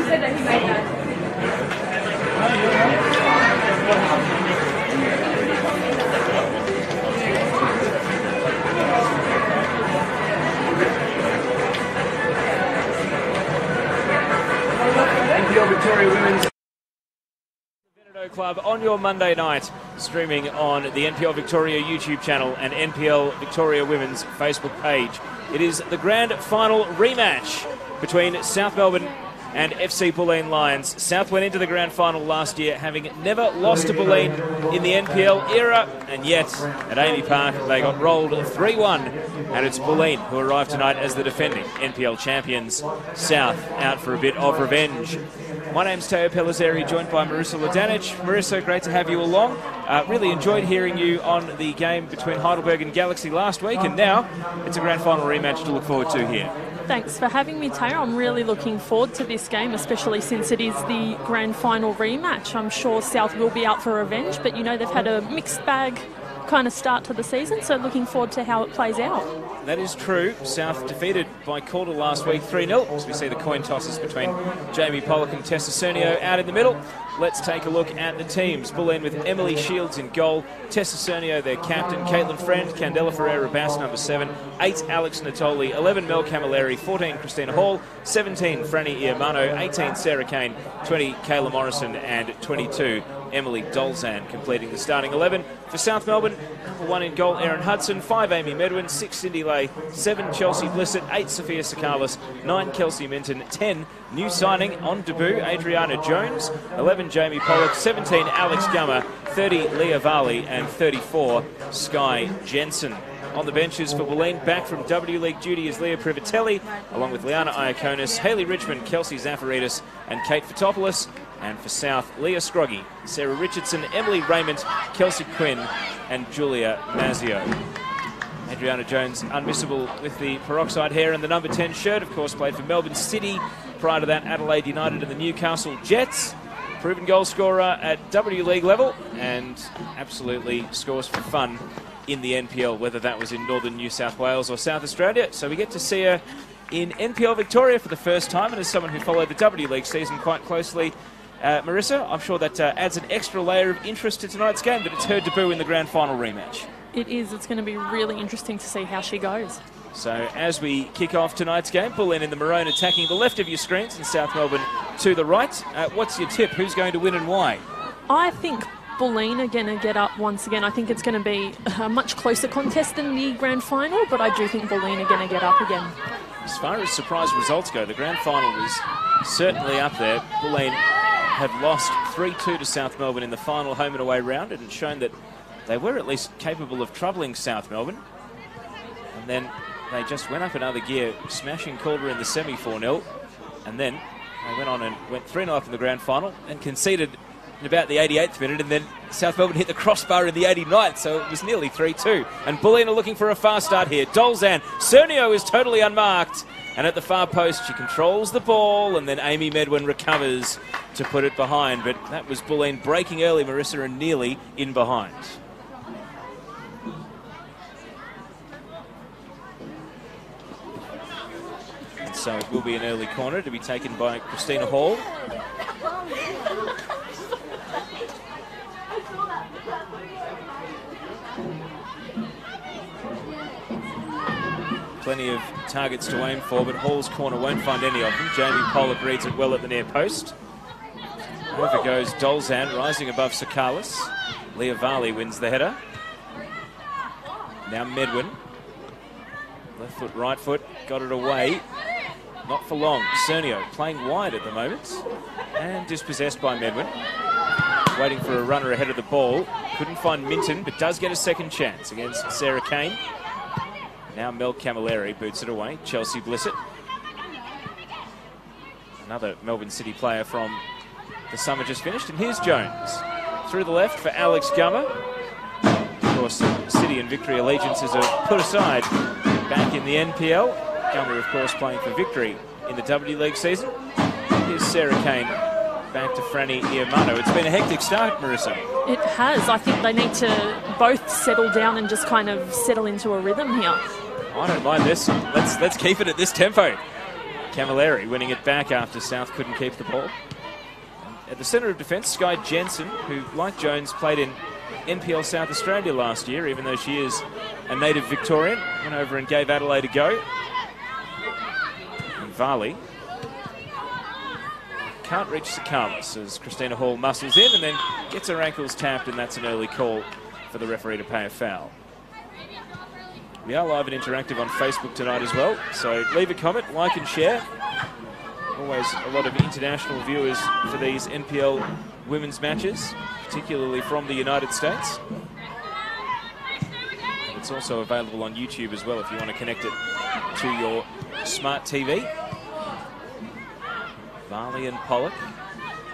said that he made that. NPL Victoria Women's Club on your Monday night, streaming on the NPL Victoria YouTube channel and NPL Victoria Women's Facebook page. It is the grand final rematch between South Melbourne and FC Bulleen Lions. South went into the grand final last year having never lost to Bulleen in the NPL era, and yet at Amy Park they got rolled 3-1, and it's Bulleen who arrived tonight as the defending NPL champions. South out for a bit of revenge. My name's Teo Pellizzeri, joined by Marissa Ladanic. Marissa, great to have you along. Really enjoyed hearing you on the game between Heidelberg and Galaxy last week, and now it's a grand final rematch to look forward to here. Thanks for having me, Teo. I'm really looking forward to this game, especially since it is the grand final rematch. I'm sure South will be out for revenge, but you know they've had a mixed bag kind of start to the season, so looking forward to how it plays out. That is true. South defeated by quarter last week 3-0, as we see the coin tosses between Jamie Pollock and Tessa Cernio out in the middle. Let's take a look at the teams. Bulleen with Emily Shields in goal, Tessa Cernio their captain, Caitlin Friend, Candela Ferreira-Bass number 7, 8 Alex Natoli, 11 Mel Camilleri, 14 Christina Hall, 17 Franny Iamano, 18 Sarah Kane, 20 Kayla Morrison and 22 Emily Dolzan completing the starting 11. For South Melbourne, number 1 in goal, Erin Hudson, 5 Amy Medwin, 6 Cindy Lay, 7 Chelsea Blissett, 8 Sophia Sakalis, 9 Kelsey Minton, 10 new signing on debut, Adriana Jones, 11 Jamie Pollock, 17 Alex Gummer, 30 Leah Varley and 34 Sky Jensen. On the benches for Bulleen, back from W League duty is Leah Privatelli, along with Liana Iaconis, Hayley Richmond, Kelsey Zafaridis and Kate Fotopoulos. And for South, Leah Scroggy, Sarah Richardson, Emily Raymond, Kelsey Quinn and Julia Mazio. Adriana Jones unmissable with the peroxide hair and the number 10 shirt. Of course, played for Melbourne City. Prior to that, Adelaide United and the Newcastle Jets. Proven goal scorer at W League level and absolutely scores for fun in the NPL, whether that was in northern New South Wales or South Australia. So we get to see her in NPL Victoria for the first time, and as someone who followed the W League season quite closely, Marissa, I'm sure that adds an extra layer of interest to tonight's game, but it's her debut in the grand final rematch. It is. It's going to be really interesting to see how she goes. So as we kick off tonight's game, Bulleen in the maroon attacking the left of your screens and South Melbourne to the right. What's your tip? Who's going to win and why? I think Bulleen are going to get up once again. I think it's going to be a much closer contest than the grand final, but I do think Bulleen are going to get up again. As far as surprise results go, the grand final is certainly up there. Bulleen have lost 3-2 to South Melbourne in the final home and away round, and it's shown that they were at least capable of troubling South Melbourne. And then they just went up another gear, smashing Calder in the semi 4-0, and then they went on and went 3-0 up in the grand final and conceded in about the 88th minute, and then South Melbourne hit the crossbar in the 89th, so it was nearly 3-2. And Bulleen are looking for a fast start here. Dolzan, Cernio is totally unmarked, and at the far post she controls the ball, and then Amy Medwin recovers to put it behind. But that was Bulleen breaking early, Marissa, and nearly in behind. And so it will be an early corner to be taken by Christina Hall. Plenty of targets to aim for, but Hall's corner won't find any of them. Jamie Pollock reads it well at the near post. Over goes Dolzan, rising above Sakalis. Leah Varley wins the header. Now Medwin. Left foot, right foot, got it away. Not for long. Cernio playing wide at the moment. And dispossessed by Medwin. Waiting for a runner ahead of the ball. Couldn't find Minton, but does get a second chance against Sarah Kane. Now Mel Camilleri boots it away. Chelsea Blissett. Another Melbourne City player from the summer just finished. And here's Jones. Through the left for Alex Gummer. Of course, City and Victory allegiances are put aside back in the NPL. Gummer, of course, playing for Victory in the W League season. Here's Sarah Kane back to Franny Iamano. It's been a hectic start, Marissa. It has. I think they need to both settle down and just kind of settle into a rhythm here. I don't mind this. Let's keep it at this tempo. Camilleri winning it back after South couldn't keep the ball. At the centre of defence, Sky Jensen, who, like Jones, played in NPL South Australia last year, even though she is a native Victorian, went over and gave Adelaide a go. And Varley can't reach Sakalis as Christina Hall muscles in and then gets her ankles tapped, and that's an early call for the referee to pay a foul. We are live and interactive on Facebook tonight as well, so leave a comment, like and share. Always a lot of international viewers for these NPL women's matches, particularly from the United States. It's also available on YouTube as well if you want to connect it to your smart TV. Varley and Pollock.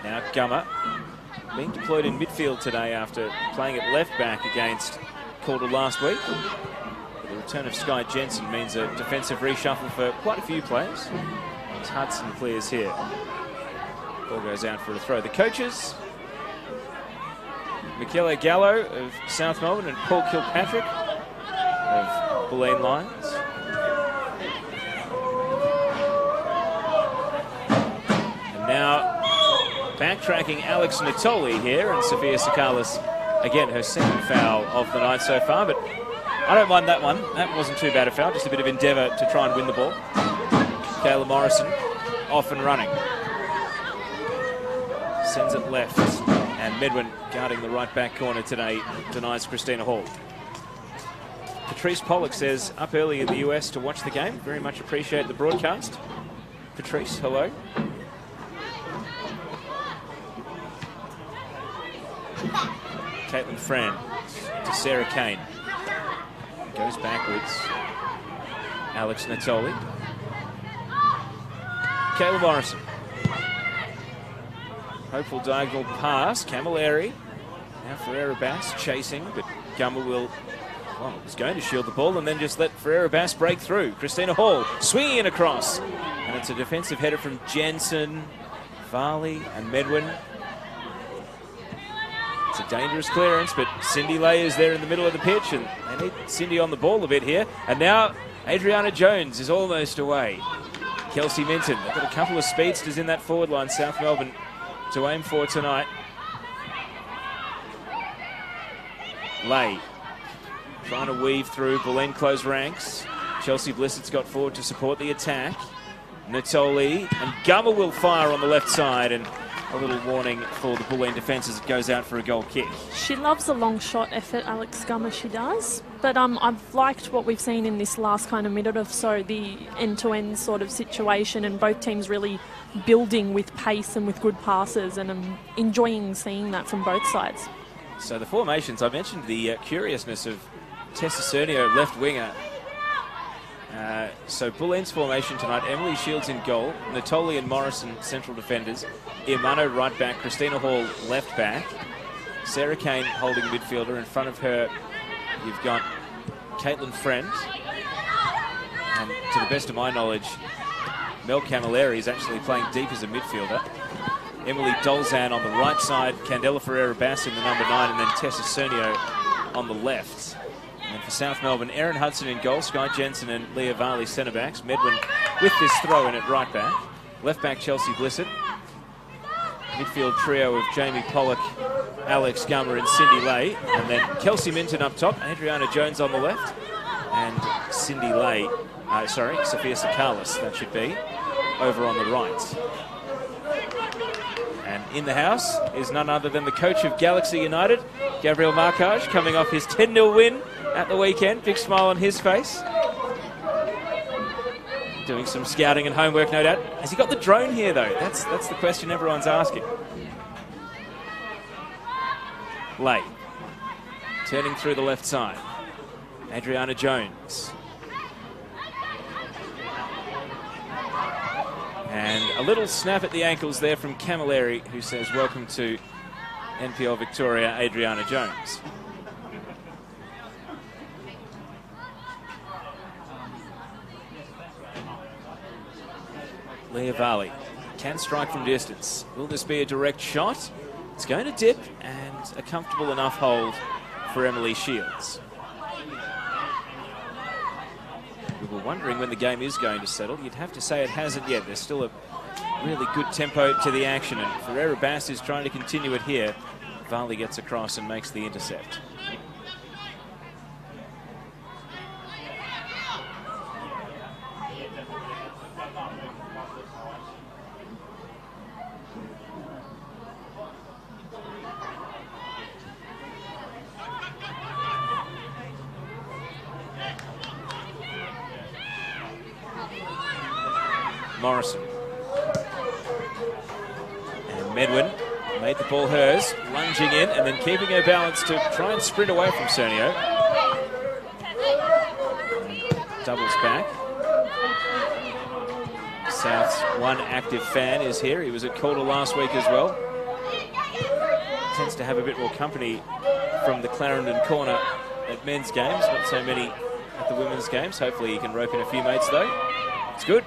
Now Gummer being deployed in midfield today after playing at left back against Calder last week. The return of Sky Jensen means a defensive reshuffle for quite a few players. As Hudson clears here. Ball goes out for a throw. The coaches, Michele Gallo of South Melbourne and Paul Kilpatrick of Bulleen Lions. And now backtracking Alex Natoli here, and Sophia Sakalis, again, her second foul of the night so far, but I don't mind that one. That wasn't too bad a foul, just a bit of endeavour to try and win the ball. Kayla Morrison off and running. Sends it left. And Medwin guarding the right back corner today denies Christina Hall. Patrice Pollock says up early in the US to watch the game. Very much appreciate the broadcast. Patrice, hello. Caitlin Fran to Sarah Kane. Goes backwards. Alex Natoli. Kayla Morrison. Hopeful diagonal pass. Camilleri. Now Ferreira Bass chasing, but Gummer will, well, was going to shield the ball and then just let Ferreira Bass break through. Christina Hall swinging it across. And it's a defensive header from Jensen, Varley and Medwin. It's a dangerous clearance, but Cindy Lay is there in the middle of the pitch, and they need Cindy on the ball a bit here. And now Adriana Jones is almost away. Kelsey Minton, they've got a couple of speedsters in that forward line, South Melbourne, to aim for tonight. Lay trying to weave through. Bulleen close ranks. Chelsea Blissett's got forward to support the attack. Natoli and Gummer will fire on the left side, and a little warning for the Bulleen defence as it goes out for a goal kick. She loves a long shot effort, Alex Gummer, she does. But I've liked what we've seen in this last kind of minute or so, the end-to-end sort of situation, and both teams really building with pace and with good passes, and I'm enjoying seeing that from both sides. So the formations, I mentioned the curiousness of Tessa Cernio, left winger. So Bulleen's formation tonight, Emily Shields in goal, Natoli and Morrison central defenders, Imano right back, Christina Hall left back, Sarah Kane holding midfielder. In front of her you've got Caitlin Friend, and to the best of my knowledge Mel Camilleri is actually playing deep as a midfielder. Emily Dolzan on the right side, Candela Ferreira Bass in the number 9, and then Tessa Cernio on the left. And for South Melbourne, Erin Hudson in goal, Sky Jensen and Leah Varley centre backs. Medwin with this throw in at right back. Left back Chelsea Blissett. Midfield trio of Jamie Pollock, Alex Gummer and Cindy Lay. And then Kelsey Minton up top, Adriana Jones on the left. And Cindy Lay, Sophia Sakalis, that should be, over on the right. And in the house is none other than the coach of Galaxy United, Gabriel Marcage, coming off his 10-0 win at the weekend. Big smile on his face. Doing some scouting and homework, no doubt. Has he got the drone here, though? That's the question everyone's asking. Lay. Turning through the left side. Adriana Jones. And a little snap at the ankles there from Camilleri, who says, welcome to NPL Victoria, Adriana Jones. Leah Varley can strike from distance. Will this be a direct shot? It's going to dip, and a comfortable enough hold for Emily Shields. were wondering when the game is going to settle. You'd have to say it hasn't yet. There's still a really good tempo to the action, and Ferreira Bass is trying to continue it here. Varley gets across and makes the intercept. Morrison. And Medwin made the ball hers, lunging in and then keeping her balance to try and sprint away from Cernio. Doubles back. South's one active fan is here. He was at Calder last week as well. Tends to have a bit more company from the Clarendon corner at men's games, not so many at the women's games. Hopefully he can rope in a few mates though. It's good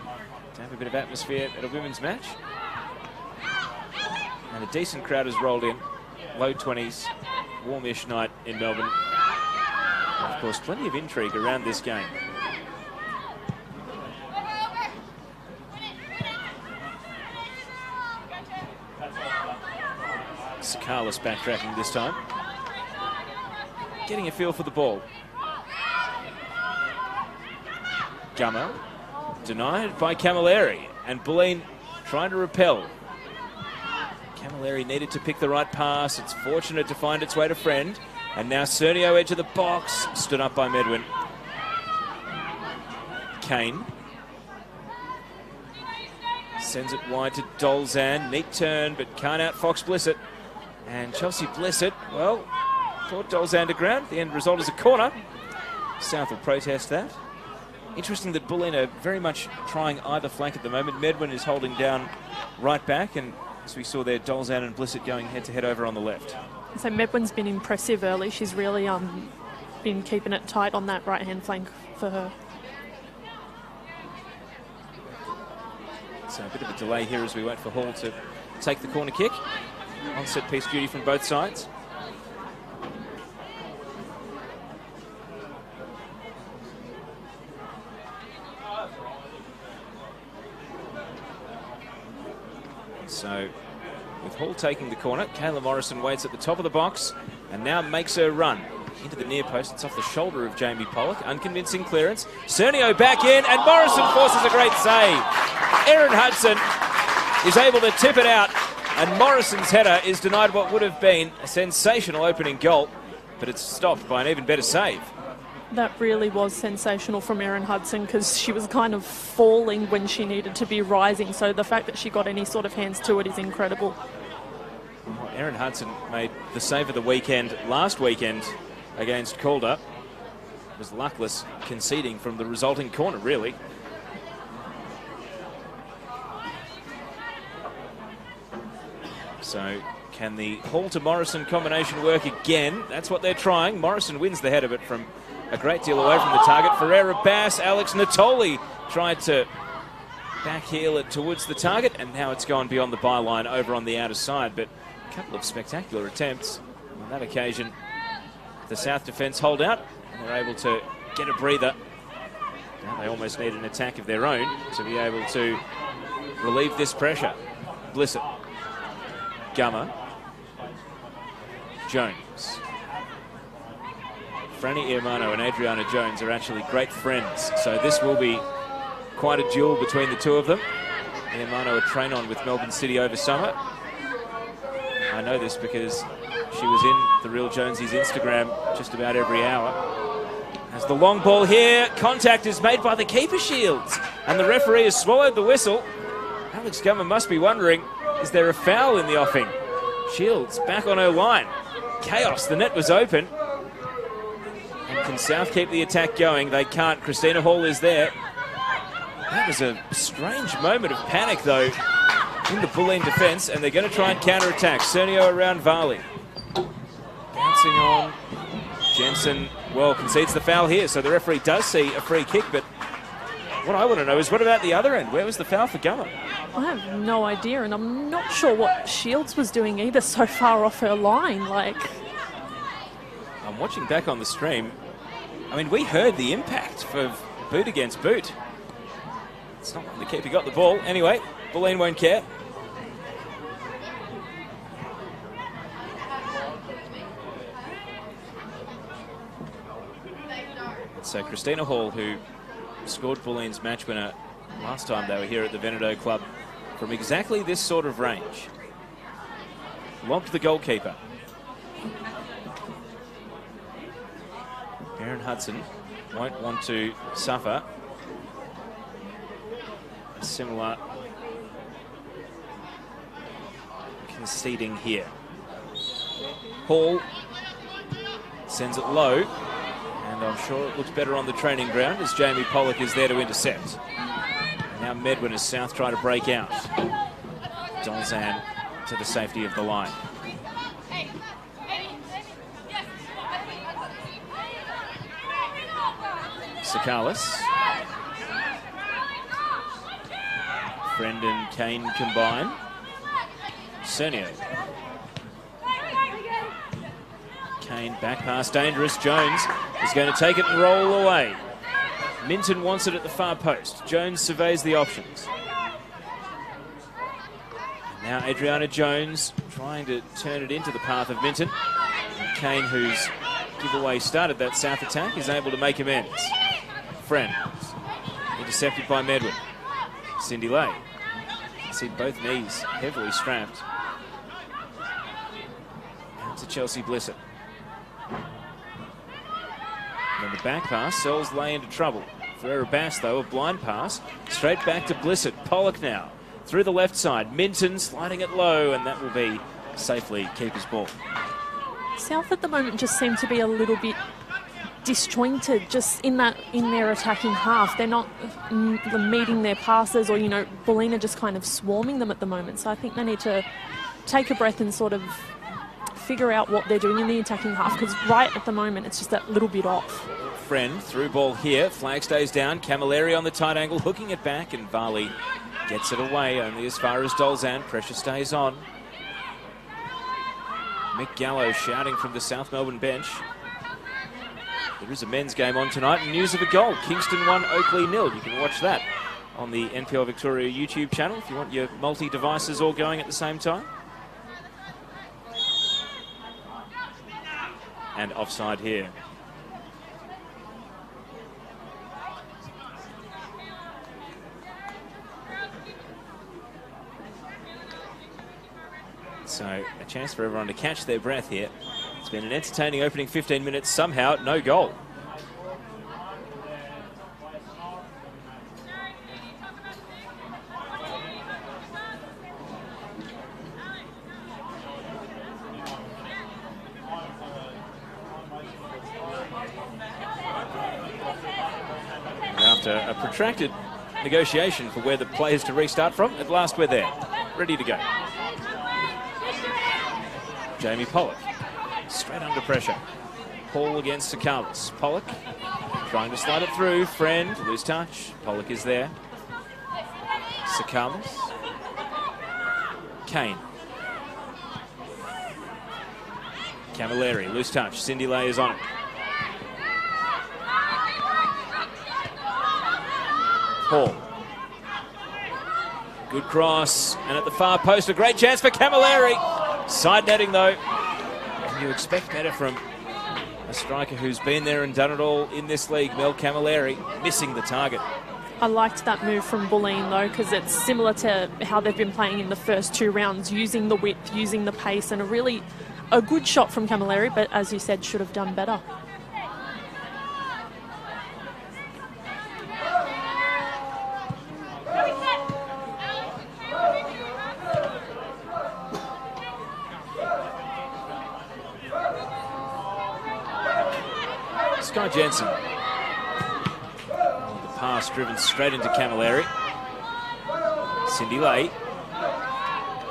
to have a bit of atmosphere at a women's match. And a decent crowd has rolled in. Low 20s, warmish night in Melbourne. And of course, plenty of intrigue around this game. Sakalis backtracking this time. Getting a feel for the ball. Gummer. Denied by Camilleri, and Bulleen trying to repel. Camilleri needed to pick the right pass. It's fortunate to find its way to Friend. And now Cernio edge of the box, stood up by Medwin. Kane sends it wide to Dolzan. Neat turn, but can't out-fox Blissett. And Chelsea Blissett, well, caught Dolzan to ground. The end result is a corner. South will protest that. Interesting that Bulleen are very much trying either flank at the moment. Medwin is holding down right back, and as we saw there, Dolzan and Blissett going head-to-head over on the left. So Medwin's been impressive early. She's really been keeping it tight on that right-hand flank for her. So a bit of a delay here as we wait for Hall to take the corner kick. On set piece duty from both sides. So, with Hall taking the corner, Kayla Morrison waits at the top of the box and now makes her run into the near post. It's off the shoulder of Jamie Pollock. Unconvincing clearance. Cernio back in, and Morrison forces a great save. Erin Hudson is able to tip it out, and Morrison's header is denied what would have been a sensational opening goal, but it's stopped by an even better save. That really was sensational from Erin Hudson, because she was kind of falling when she needed to be rising. So the fact that she got any sort of hands to it is incredible. Well, Erin Hudson made the save of the weekend last weekend against Calder. Was luckless conceding from the resulting corner, really. So can the Hall to Morrison combination work again? That's what they're trying. Morrison wins the header, but from a great deal away from the target. Ferreira Bass, Alex Natoli tried to backheel it towards the target, and now it's gone beyond the byline over on the outer side. But a couple of spectacular attempts. On that occasion, the South defence hold out, and they're able to get a breather. Now they almost need an attack of their own to be able to relieve this pressure. Blissett. Gummer. Jones. Franny Iamano and Adriana Jones are actually great friends, so this will be quite a duel between the two of them. Iamano a train-on with Melbourne City over summer. I know this because she was in the real Jonesy's Instagram just about every hour. As the long ball here, contact is made by the keeper, Shields, and the referee has swallowed the whistle. Alex Gummer must be wondering, is there a foul in the offing? Shields back on her line. Chaos, the net was open. And can South keep the attack going? They can't. Christina Hall is there. That was a strange moment of panic, though, in the Bulleen defence, and they're going to try and counter-attack. Cernio around Varley. Bouncing on. Jensen, well, concedes the foul here, so the referee does see a free kick, but what I want to know is, what about the other end? Where was the foul for Gummer? I have no idea, and I'm not sure what Shields was doing either, so far off her line. Like, I'm watching back on the stream. I mean, we heard the impact of boot against boot. It's not the keeper got the ball. Anyway, Bulleen won't care. So Christina Hall, who scored Bulleen's match winner last time they were here at the Veneto Club from exactly this sort of range. Lobbed the goalkeeper. Aaron Hudson won't want to suffer a similar conceding here. Hall sends it low, and I'm sure it looks better on the training ground as Jamie Pollock is there to intercept. And now Medwin as South try to break out. Dolzan to the safety of the line. Sakalis. Friend and Kane combine. Cernio. Kane back pass, dangerous. Jones is going to take it and roll away. Minton wants it at the far post. Jones surveys the options. Now Adriana Jones trying to turn it into the path of Minton. And Kane, whose giveaway started that South attack, is able to make amends. Friend intercepted by Medwin. Cindy Lay. You can see both knees heavily strapped. Out to Chelsea Blissett. And then the back pass sells Lay into trouble. Ferreira Bass, though, a blind pass. Straight back to Blissett. Pollock now. Through the left side. Minton sliding it low, and that will be safely keeper's ball. South at the moment just seem to be a little bit disjointed just in their attacking half. They're not meeting their passes, or, you know, Bulleen are just kind of swarming them at the moment. So I think they need to take a breath and sort of figure out what they're doing in the attacking half, because right at the moment it's just that little bit off. Friend through ball here. Flag stays down. Camilleri on the tight angle, hooking it back, and Varley gets it away only as far as Dolzan. Pressure stays on. Mick Gallo shouting from the South Melbourne bench. There is a men's game on tonight, and news of a goal. Kingston 1, Oakley 0. You can watch that on the NPL Victoria YouTube channel if you want your multi-devices all going at the same time. And offside here. So a chance for everyone to catch their breath here. It's been an entertaining opening 15 minutes. Somehow, no goal. After a protracted negotiation for where the players to restart from, at last we're there, ready to go. Jamie Pollock, straight under pressure. Hall against Sakalis. Pollock trying to slide it through. Friend, loose touch. Pollock is there. Sakalis. Kane. Camilleri, loose touch. Cindy Lay is on it. Hall. Good cross, and at the far post, a great chance for Camilleri. Side netting, though. And you expect better from a striker who's been there and done it all in this league. Mel Camilleri missing the target. I liked that move from Bulleen, though, because it's similar to how they've been playing in the first two rounds, using the width, using the pace, and a good shot from Camilleri, but as you said, should have done better. Sky Jensen. The pass driven straight into Camilleri. Cindy Lay.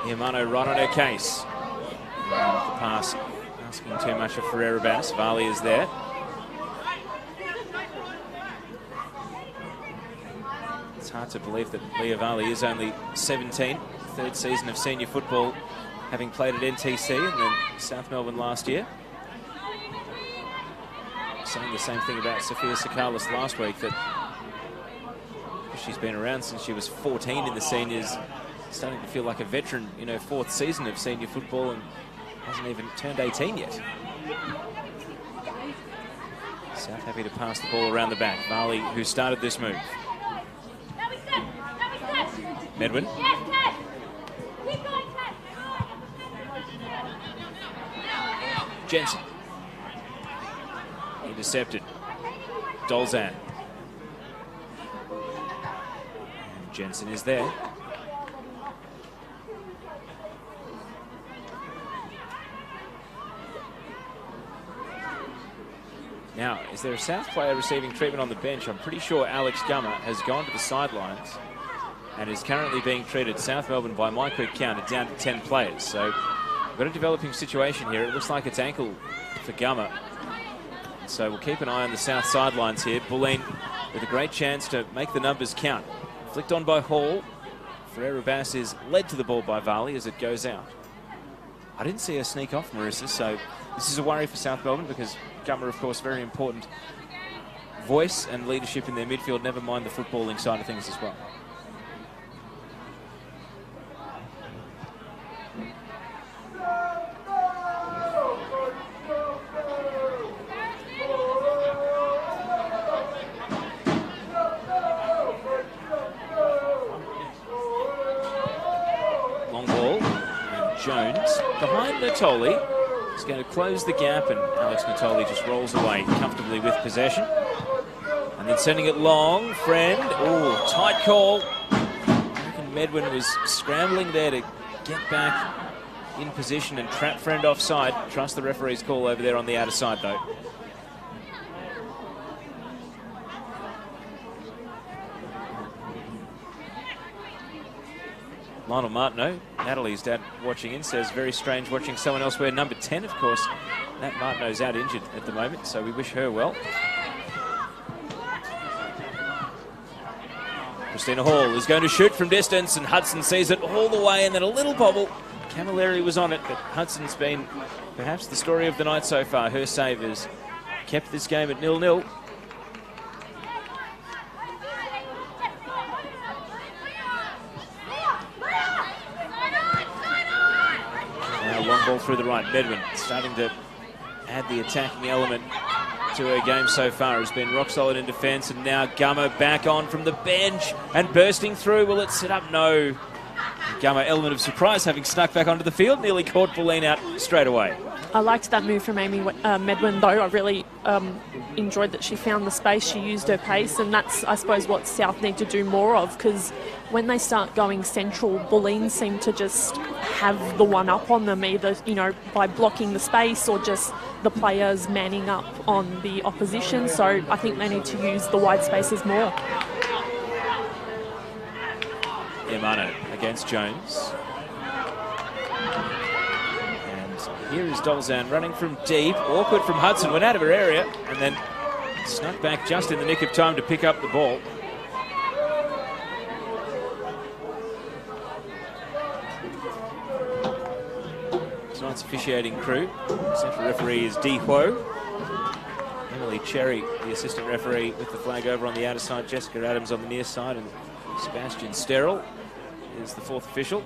Yamano right on her case. The pass asking too much of Ferreira Bass. Varley is there. It's hard to believe that Leah Varley is only 17. Third season of senior football, having played at NTC and then South Melbourne last year. Saying the same thing about Sophia Sakalis last week, that she's been around since she was 14 in the seniors, starting to feel like a veteran in her 4th season of senior football and hasn't even turned 18 yet. South happy to pass the ball around the back. Varley, who started this move. Medwin. Jensen. Intercepted. Dolzan. And Jensen is there. Now, is there a South player receiving treatment on the bench? I'm pretty sure Alex Gummer has gone to the sidelines and is currently being treated. South Melbourne, by my quick count, are down to 10 players. So we've got a developing situation here. It looks like it's ankle for Gummer. So we'll keep an eye on the South sidelines here. Bulleen with a great chance to make the numbers count. Flicked on by Hall. Ferreira Bass is led to the ball by Varley as it goes out. I didn't see her sneak off Marissa, so this is a worry for South Melbourne because Gummer, of course, very important voice and leadership in their midfield, never mind the footballing side of things as well. Long ball, and Jones behind Natoli. He's going to close the gap, and Alex Natoli just rolls away comfortably with possession. And then sending it long, Friend. Oh, tight call. I reckon Medwin was scrambling there to get back in position and trap Friend offside. Trust the referee's call over there on the outer side, though. Lionel Martineau, Natalie's dad watching in, says very strange watching someone else wear number 10. Of course, Nat Martineau's out injured at the moment, so we wish her well. Christina Hall is going to shoot from distance, and Hudson sees it all the way, and then a little bobble. Camilleri was on it, but Hudson's been perhaps the story of the night so far. Her save has kept this game at 0-0. Long ball through the right. Medwin starting to add the attacking element to her game so far. Has been rock solid in defence, and now Gummer back on from the bench and bursting through. Will it set up? No. Gummer, element of surprise, having snuck back onto the field, nearly caught Bulleen out straight away. I liked that move from Amy Medwin, though. I really enjoyed that she found the space, she used her pace, and that's, I suppose, what South need to do more of, because when they start going central, Bulleen seem to just have the one up on them, either, you know, by blocking the space or just the players manning up on the opposition. So I think they need to use the wide spaces more. Emano against Jones. Here is Dolzan running from deep. Awkward from Hudson. Went out of her area and then snuck back just in the nick of time to pick up the ball. Tonight's officiating crew. Central referee is Di Huo. Emily Cherry, the assistant referee, with the flag over on the outer side. Jessica Adams on the near side. And Sebastian Sterrell is the 4th official.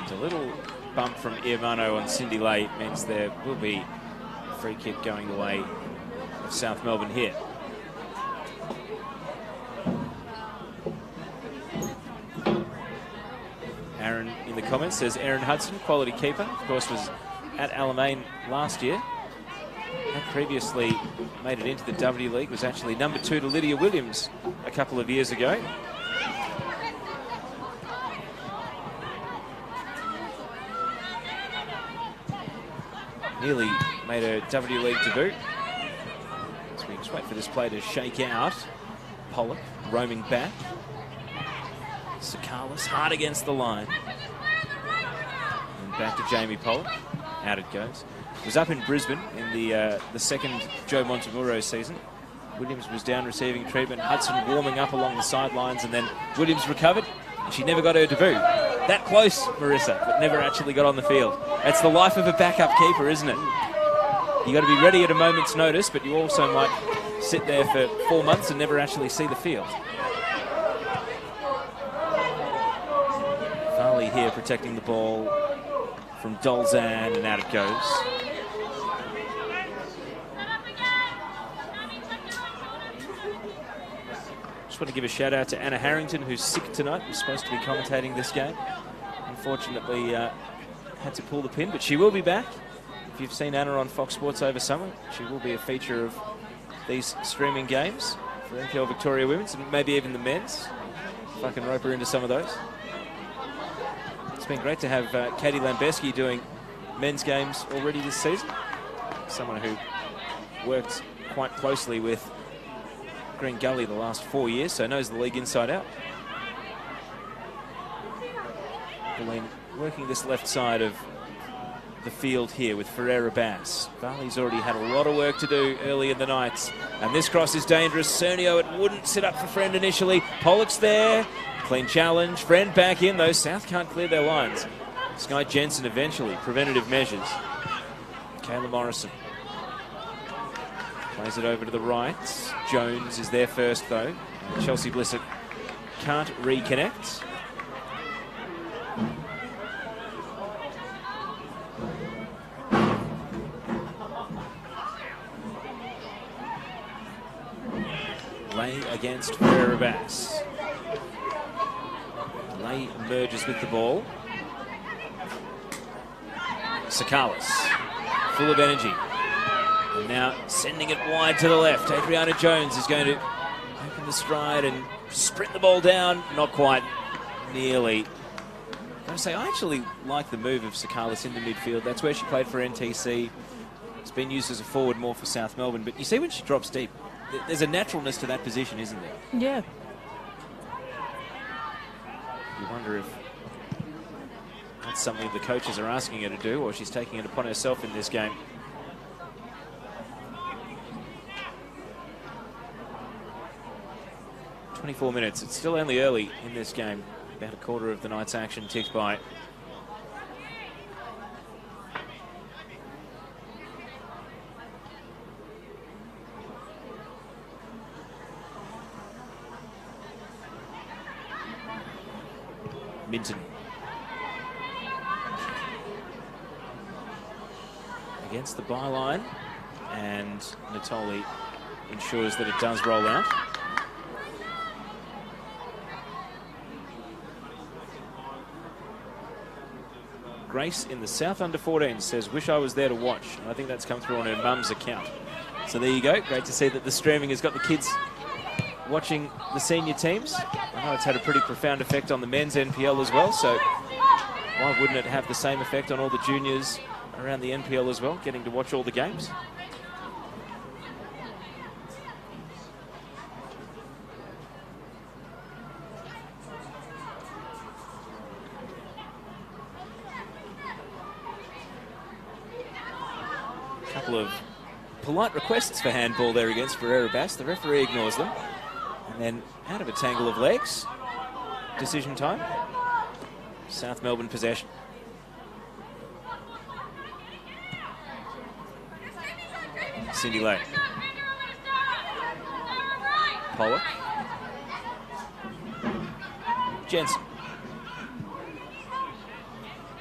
A little bump from Iamano on Cindy Lay means there will be a free kick going the way of South Melbourne here. Aaron in the comments says Aaron Hudson, quality keeper, of course was at Alamein last year. Had previously made it into the W League, was actually number 2 to Lydia Williams a couple of years ago. Nearly made her W League debut. So we just wait for this play to shake out. Pollock roaming back. Sakalis hard against the line. And back to Jamie Pollock. Out it goes. Was up in Brisbane in the second Joe Montemuro season. Williams was down receiving treatment. Hudson warming up along the sidelines, and then Williams recovered, and she never got her debut. that close, Marissa, but never actually got on the field. That's the life of a backup keeper, isn't it? You got to be ready at a moment's notice, but you also might sit there for 4 months and never actually see the field. Varley here protecting the ball from Dolzan, and out it goes. Just want to give a shout out to Anna Harrington, who's sick tonight, who's supposed to be commentating this game. Unfortunately, had to pull the pin, but she will be back. If you've seen Anna on Fox Sports over summer, she will be a feature of these streaming games for NPL Victoria Women's, and maybe even the men's, if I can rope her into some of those. It's been great to have Katie Lambeski doing men's games already this season. Someone who worked quite closely with Green Gully the last 4 years, so knows the league inside out. Bulleen working this left side of the field here with Ferreira Bass. Varley's already had a lot of work to do early in the night, and this cross is dangerous. Cernio, it wouldn't sit up for Friend initially. Pollock's there, clean challenge. Friend back in though. South can't clear their lines. Sky Jensen eventually, preventative measures. Kayla Morrison plays it over to the right. Jones is there first though. Chelsea Blissett can't reconnect. Lay against Ferreira Bass. Lay merges with the ball. Sakalis, full of energy. And now sending it wide to the left. Adriana Jones is going to open the stride and sprint the ball down. Not quite, nearly. I actually like the move of Sakalis into midfield. That's where she played for NTC. It's been used as a forward more for South Melbourne. But you see when she drops deep, there's a naturalness to that position, isn't there? Yeah. You wonder if that's something the coaches are asking her to do, or she's taking it upon herself in this game. "24 minutes. It's still only early in this game. About a quarter of the night's action ticked by. Minton against the byline, and Natoli ensures that it does roll out. Grace in the South Under-14 says, "Wish I was there to watch." And I think that's come through on her mum's account. So there you go. Great to see that the streaming has got the kids watching the senior teams. I know it's had a pretty profound effect on the men's NPL as well, so why wouldn't it have the same effect on all the juniors around the NPL as well, getting to watch all the games? A couple of polite requests for handball there against Ferreira Bass. The referee ignores them. And then out of a tangle of legs, decision time. South Melbourne possession. Cindy Lane. Pollock. Jensen.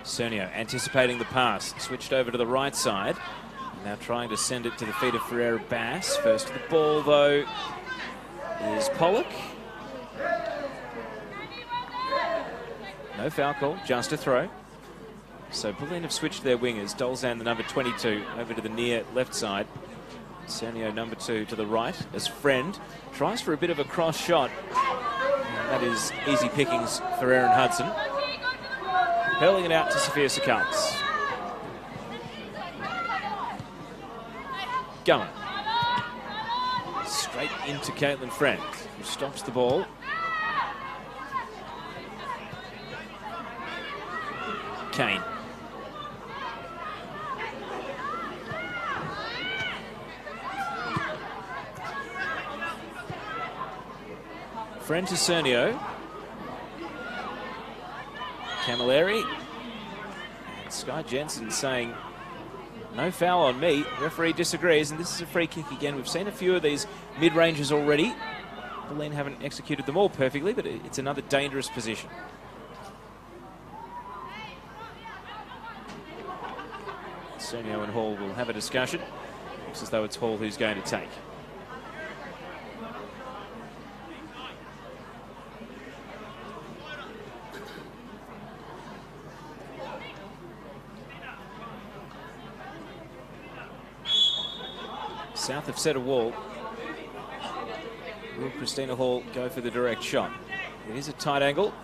Cernio anticipating the pass. Switched over to the right side. Now trying to send it to the feet of Ferreira Bass. First to the ball, though, is Pollock. No foul call, just a throw. So Bulleen have switched their wingers. Dolzan, the number 22, over to the near left side. Cernio, number 2, to the right, as Friend tries for a bit of a cross shot. And that is easy pickings for Erin Hudson. Hurling it out to Sophia Sakalis. Going. Straight into Caitlin Friend, who stops the ball. Kane. Friend to Cernio. Camilleri. And Sky Jensen saying, no foul on me. Referee disagrees, and this is a free kick again. We've seen a few of these mid-ranges already. Bulleen haven't executed them all perfectly, but it's another dangerous position. Sernio and Hall will have a discussion. Looks as though it's Hall who's going to take. South have set a wall. Will Christina Hall go for the direct shot? It is a tight angle.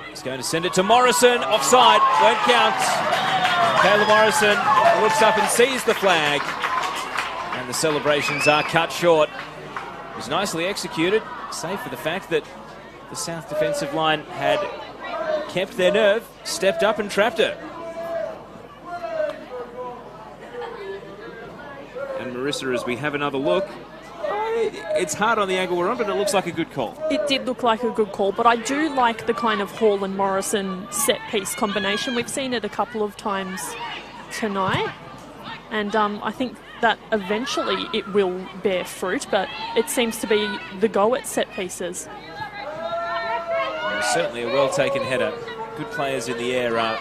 He's going to send it to Morrison. Offside. Won't count. Taylor Morrison looks up and sees the flag. And the celebrations are cut short. It was nicely executed, save for the fact that the South defensive line had kept their nerve, stepped up and trapped her. And Marissa, as we have another look, it's hard on the angle we're on, but it looks like a good call. It did look like a good call, but I do like the kind of Hall and Morrison set-piece combination. We've seen it a couple of times tonight, and I think that eventually it will bear fruit, but it seems to be the go at set-pieces. Certainly a well-taken header. Good players in the air are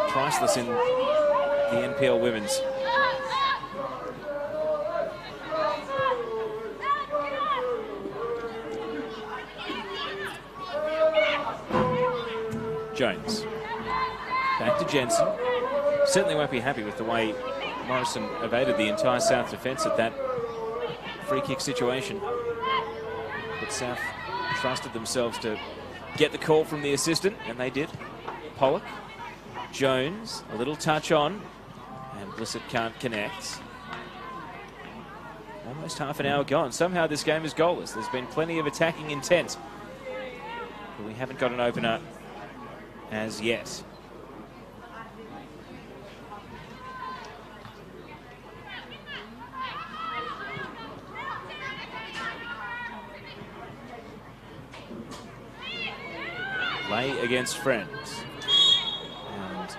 priceless in the NPL Women's. Jones. Back to Jensen. Certainly won't be happy with the way Morrison evaded the entire South defence at that free kick situation. But South trusted themselves to get the call from the assistant, and they did. Pollock. Jones, a little touch on, and Blissett can't connect. Almost half an hour gone. Somehow this game is goalless. There's been plenty of attacking intent, but we haven't got an opener as yet. Lay against Friend. And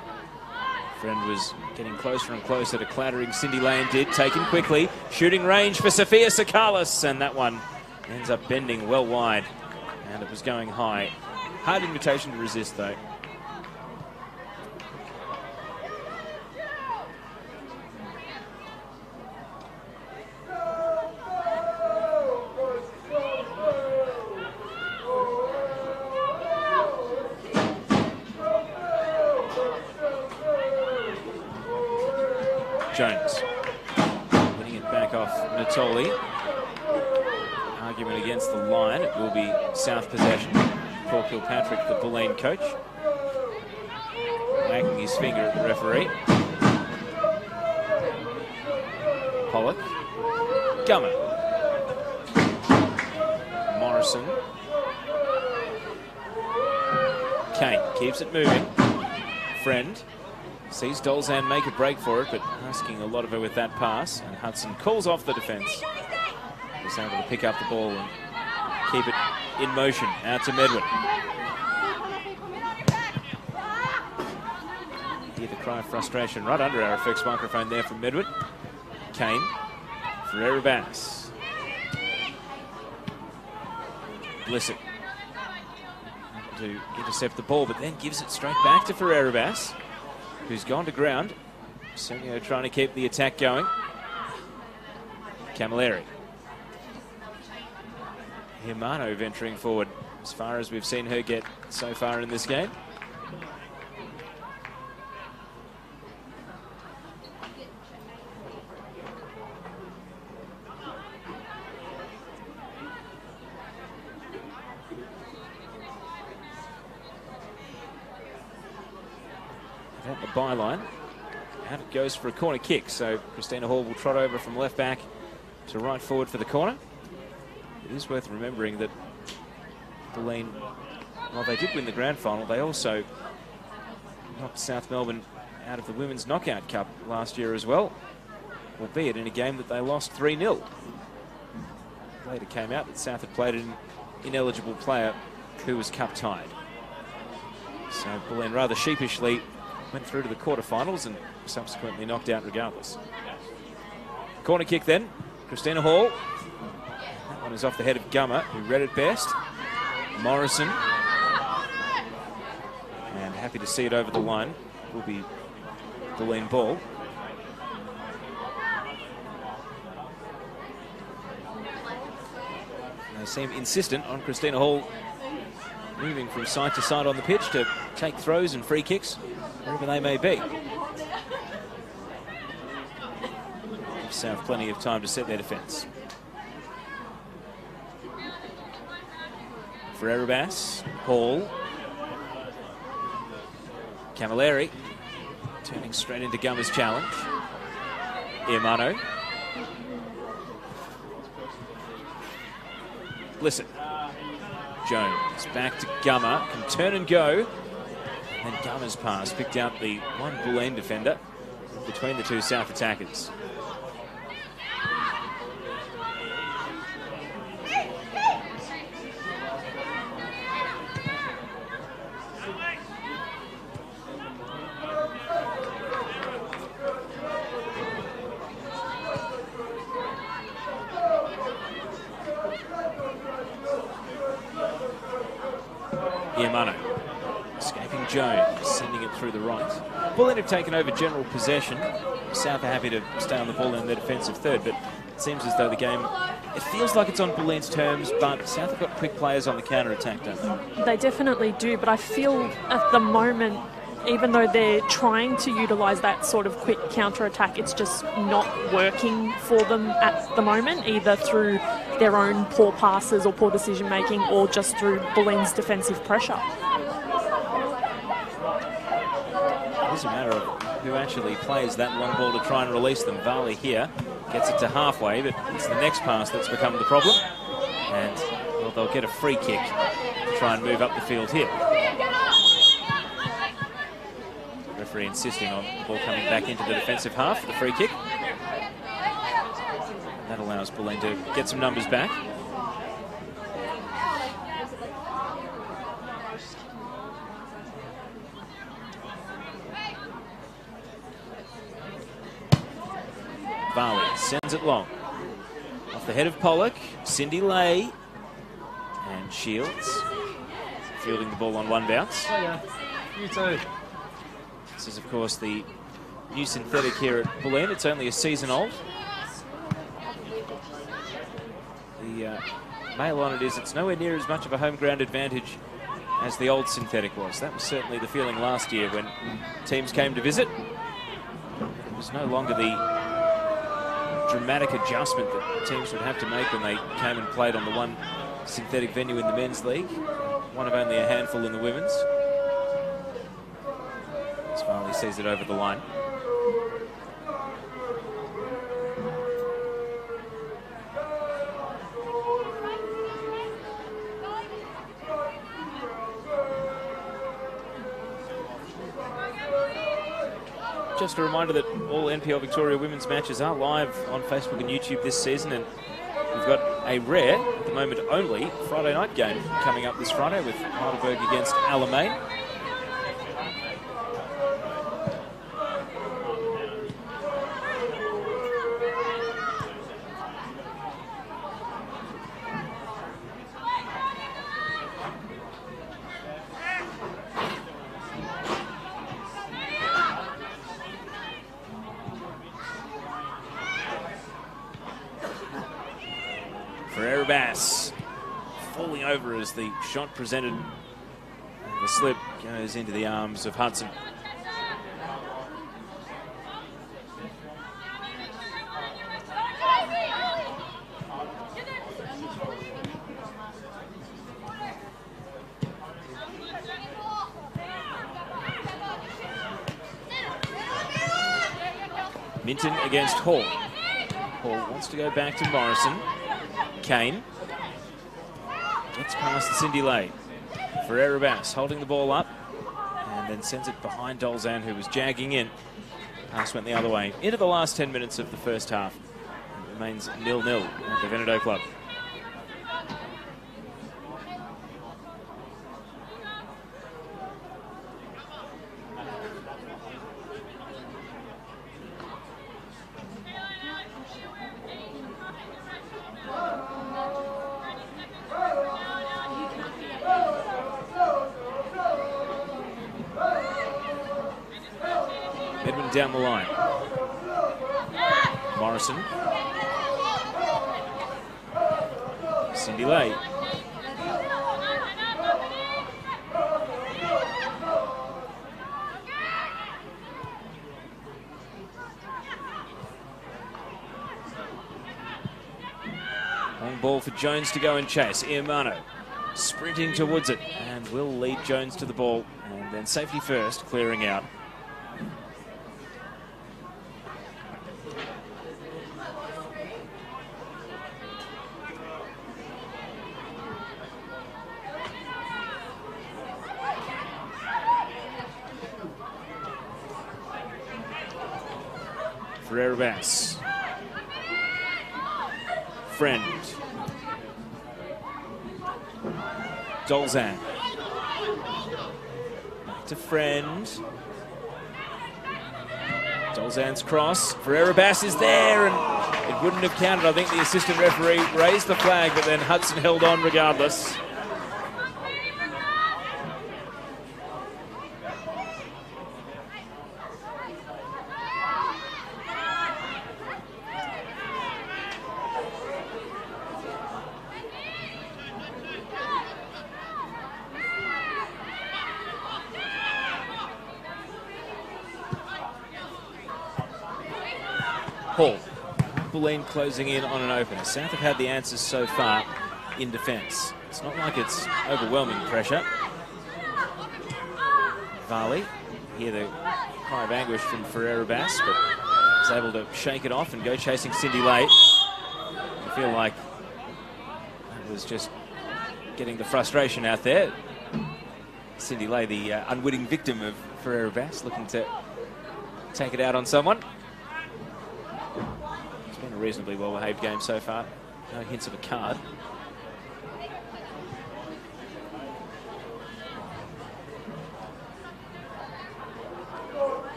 Friend was getting closer and closer to clattering Cindy Lane did. Taken quickly. Shooting range for Sophia Sakalis. And that one ends up bending well wide. And it was going high. Hard invitation to resist, though. Jones winning it back off Natoli. Argument against the line. It will be South possession. Paul Kilpatrick, the Bulleen coach, wagging his finger at the referee. Pollock. Gummer. Morrison. Kane keeps it moving. Friend. Sees Dolzan make a break for it, but asking a lot of her with that pass. And Hudson calls off the defence. He's able to pick up the ball and keep it in motion out to Medwin. Hear the cry of frustration right under our effects microphone there from Medwin. Kane. Ferreira Bass. Blissett to intercept the ball, but then gives it straight back to Ferreira Bass, who's gone to ground. Sernio trying to keep the attack going. Camilleri. Himano venturing forward as far as we've seen her get so far in this game. At the byline, out it goes for a corner kick, so Christina Hall will trot over from left back to right forward for the corner. It is worth remembering that Bulleen, while they did win the grand final, they also knocked South Melbourne out of the Women's Knockout Cup last year as well, albeit in a game that they lost 3-0. Later came out that South had played an ineligible player who was cup tied. So Bulleen rather sheepishly went through to the quarterfinals and subsequently knocked out regardless. Corner kick then, Christina Hall. That one is off the head of Gummer, who read it best. Morrison. And happy to see it over the line. Will be Bulleen ball. They seem insistent on Christina Hall moving from side to side on the pitch to take throws and free kicks, wherever they may be. Give South plenty of time to set their defence. For Erebus, Hall. Camilleri turning straight into Gummer's challenge. Iamano. Listen. Jones back to Gummer, can turn and go. And Gummer's pass picked out the one Bulleen defender between the two South attackers. Iamano escaping Jones, sending it through the right. Bulleen have taken over general possession. South are happy to stay on the ball in their defensive third, but it seems as though the game, it feels like it's on Bulleen's terms, but South have got quick players on the counter-attack, don't they? They definitely do, but I feel at the moment, even though they're trying to utilise that sort of quick counter-attack, it's just not working for them at the moment, either through their own poor passes or poor decision-making, or just through Bulleen's defensive pressure. It doesn't matter who actually plays that long ball to try and release them. Varley here gets it to halfway, but it's the next pass that's become the problem. And, well, they'll get a free kick to try and move up the field here. Referee insisting on the ball coming back into the defensive half for the free kick. That allows Bulleen to get some numbers back. Varley sends it long. Off the head of Pollock, Cindy Lay. And Shields fielding the ball on one bounce. Oh yeah, you too. This is, of course, the new synthetic here at Bulleen. It's only a season old. The mail on it is it's nowhere near as much of a home ground advantage as the old synthetic was. That was certainly the feeling last year when teams came to visit. It was no longer the dramatic adjustment that teams would have to make when they came and played on the one synthetic venue in the men's league. One of only a handful in the women's. Farley sees it over the line. Just a reminder that all NPL Victoria women's matches are live on Facebook and YouTube this season, and we've got a rare, at the moment only, Friday night game coming up this Friday with Heidelberg against Alamein. Falling over as the shot presented, and the slip goes into the arms of Hudson. Minton against Hall. Hall wants to go back to Morrison. Kane gets past the Cindy Lay for Erebus, holding the ball up and then sends it behind Dolzan, who was jagging in. Pass went the other way into the last 10 minutes of the first half. It remains 0-0 at the Veneto Club. coming down the line. Morrison. Cindy Lay. Long ball for Jones to go and chase. Iamano sprinting towards it and will lead Jones to the ball. And then safety first, clearing out. Ferreira Bass. Friend. Dolzan. Back to Friend. Dolzan's cross. Ferreira Bass is there, and it wouldn't have counted. I think the assistant referee raised the flag, but then Hudson held on regardless. Hall. Bulleen closing in on an opener. South have had the answers so far in defence. It's not like it's overwhelming pressure. Varley, hear the cry of anguish from Ferreira Bass, but is able to shake it off and go chasing Cindy Lay. I feel like that was just getting the frustration out there. Cindy Lay, the unwitting victim of Ferreira Bass, looking to take it out on someone. It's been a reasonably well-behaved game so far. No hints of a card.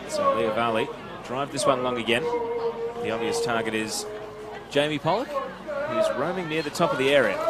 So Leah Varley drive this one long again. The obvious target is Jamie Pollock, who's roaming near the top of the area.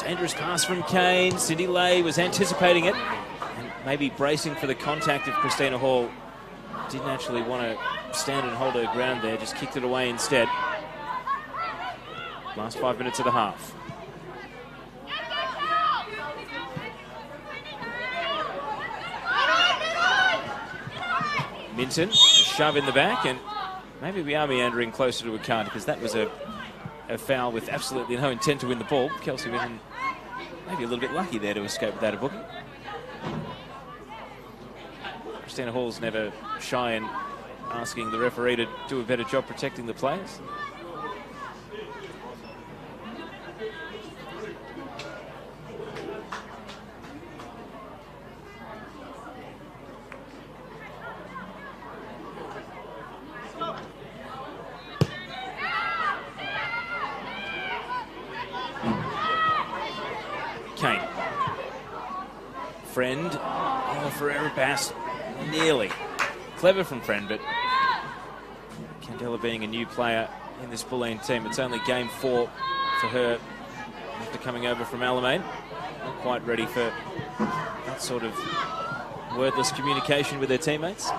Dangerous pass from Kane. Cindy Lay was anticipating it and maybe bracing for the contact of Christina Hall. Didn't actually want to stand and hold her ground there, just kicked it away instead. Last 5 minutes of the half. Minton, a shove in the back, and maybe we are meandering closer to a card because that was a foul with absolutely no intent to win the ball. Kelsey Minton maybe a little bit lucky there to escape without a booking. Christina Hall's never shy in asking the referee to do a better job protecting the players. Kane. Friend. Oh, Ferreira Bass. Nearly. Clever from Friend, but Candela being a new player in this Bulleen team, it's only game 4 for her after coming over from Alamein. Not quite ready for that sort of wordless communication with her teammates.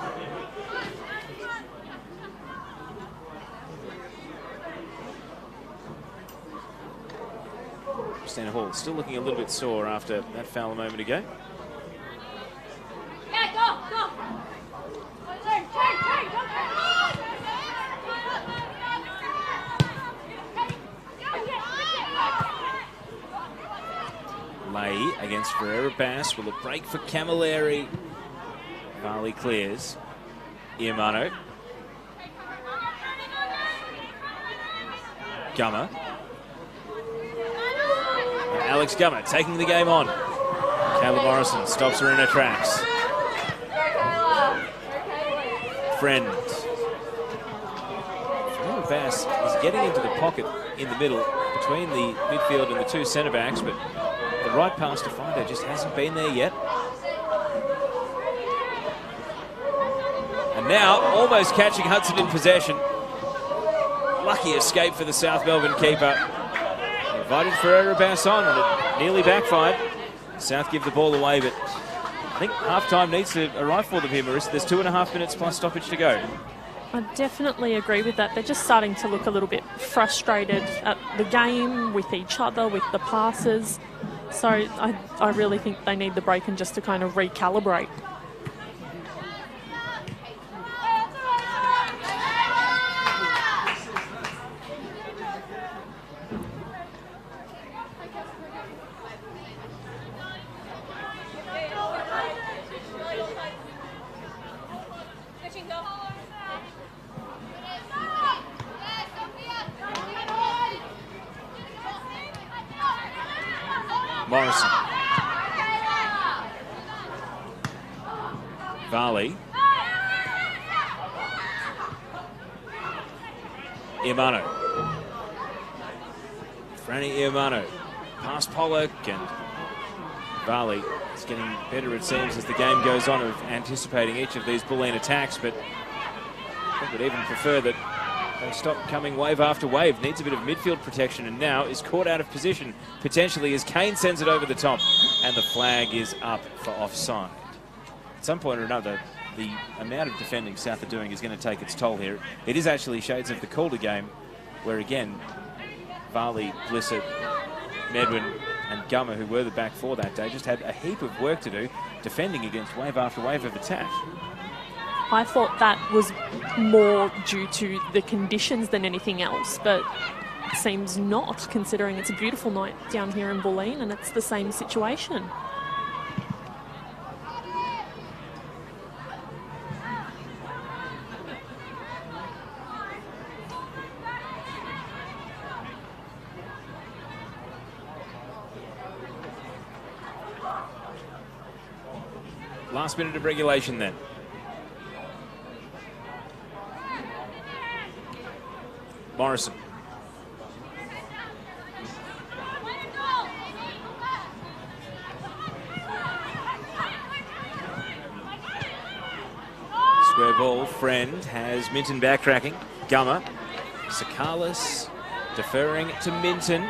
Christina Hall still looking a little bit sore after that foul a moment ago. Lay against Ferreira Bass. Will it break for Camilleri? Varley clears. Iamano. Gummer. Alex Gummer taking the game on. Kayla Morrison stops her in her tracks. Friend. Fernanda Bass is getting into the pocket in the middle between the midfield and the two centre backs, but the right pass to find her just hasn't been there yet. And now almost catching Hudson in possession. Lucky escape for the South Melbourne keeper. Invited Ferreira Bass on, and it nearly backfired. South give the ball away, but I think half-time needs to arrive for them here, Marissa. There's 2.5 minutes plus stoppage to go. I definitely agree with that. They're just starting to look a little bit frustrated at the game, with each other, with the passes. So I really think they need the break and just to kind of recalibrate. Morrison. Varley. Iamano. Franny Iamano. Past Pollock, and Varley is getting better, it seems, as the game goes on, of anticipating each of these Bulleen attacks, but I would even prefer that they stop coming wave after wave. Needs a bit of midfield protection, and now is caught out of position, potentially, as Kane sends it over the top, and the flag is up for offside. At some point or another, the amount of defending South are doing is going to take its toll here. It is actually shades of the Calder game, where again, Varley, Blissett, Medwin and Gummer, who were the back four that day, just had a heap of work to do defending against wave after wave of attack. I thought that was more due to the conditions than anything else, but it seems not, considering it's a beautiful night down here in Bulleen and it's the same situation. Last minute of regulation then. Morrison. Square ball, Friend has Minton backtracking. Gummer. Sakalis deferring to Minton.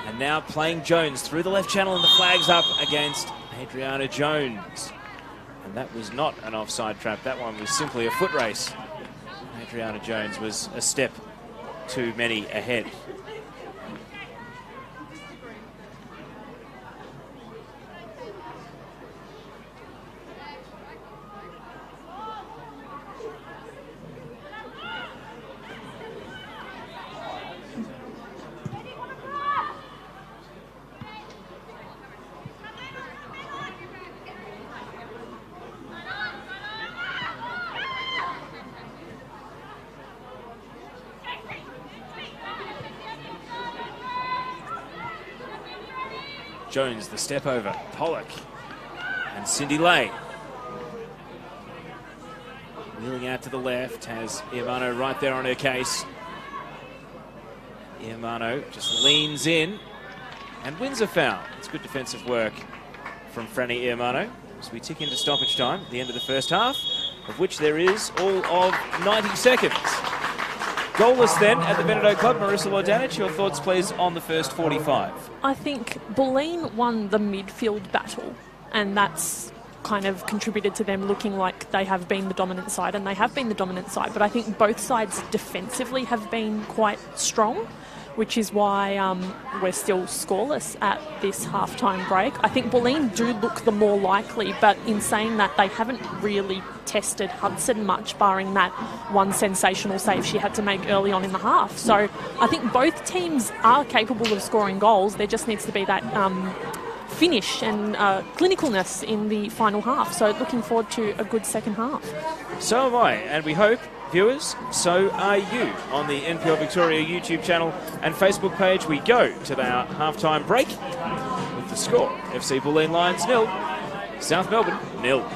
And now playing Jones through the left channel, and the flag's up against Adriana Jones. And that was not an offside trap. That one was simply a foot race. Adriana Jones was a step too many ahead. Jones, the step over, Pollock and Cindy Lay. Wheeling out to the left, has Iamano right there on her case. Iamano just leans in and wins a foul. It's good defensive work from Franny Iamano as we tick into stoppage time at the end of the first half, of which there is all of 90 seconds. Goalless then at the Bendigo Club. Marissa Lordanich, your thoughts please on the first 45. I think Bulleen won the midfield battle, and that's kind of contributed to them looking like they have been the dominant side, and they have been the dominant side, but I think both sides defensively have been quite strong, which is why we're still scoreless at this halftime break. I think Bulleen do look the more likely, but in saying that, they haven't really tested Hudson much, barring that one sensational save she had to make early on in the half. So I think both teams are capable of scoring goals. There just needs to be that finish and clinicalness in the final half. So looking forward to a good second half. So am I, and we hope, viewers, so are you. On the NPL Victoria YouTube channel and Facebook page, we go to our halftime break with the score. FC Bulleen Lions 0, South Melbourne 0.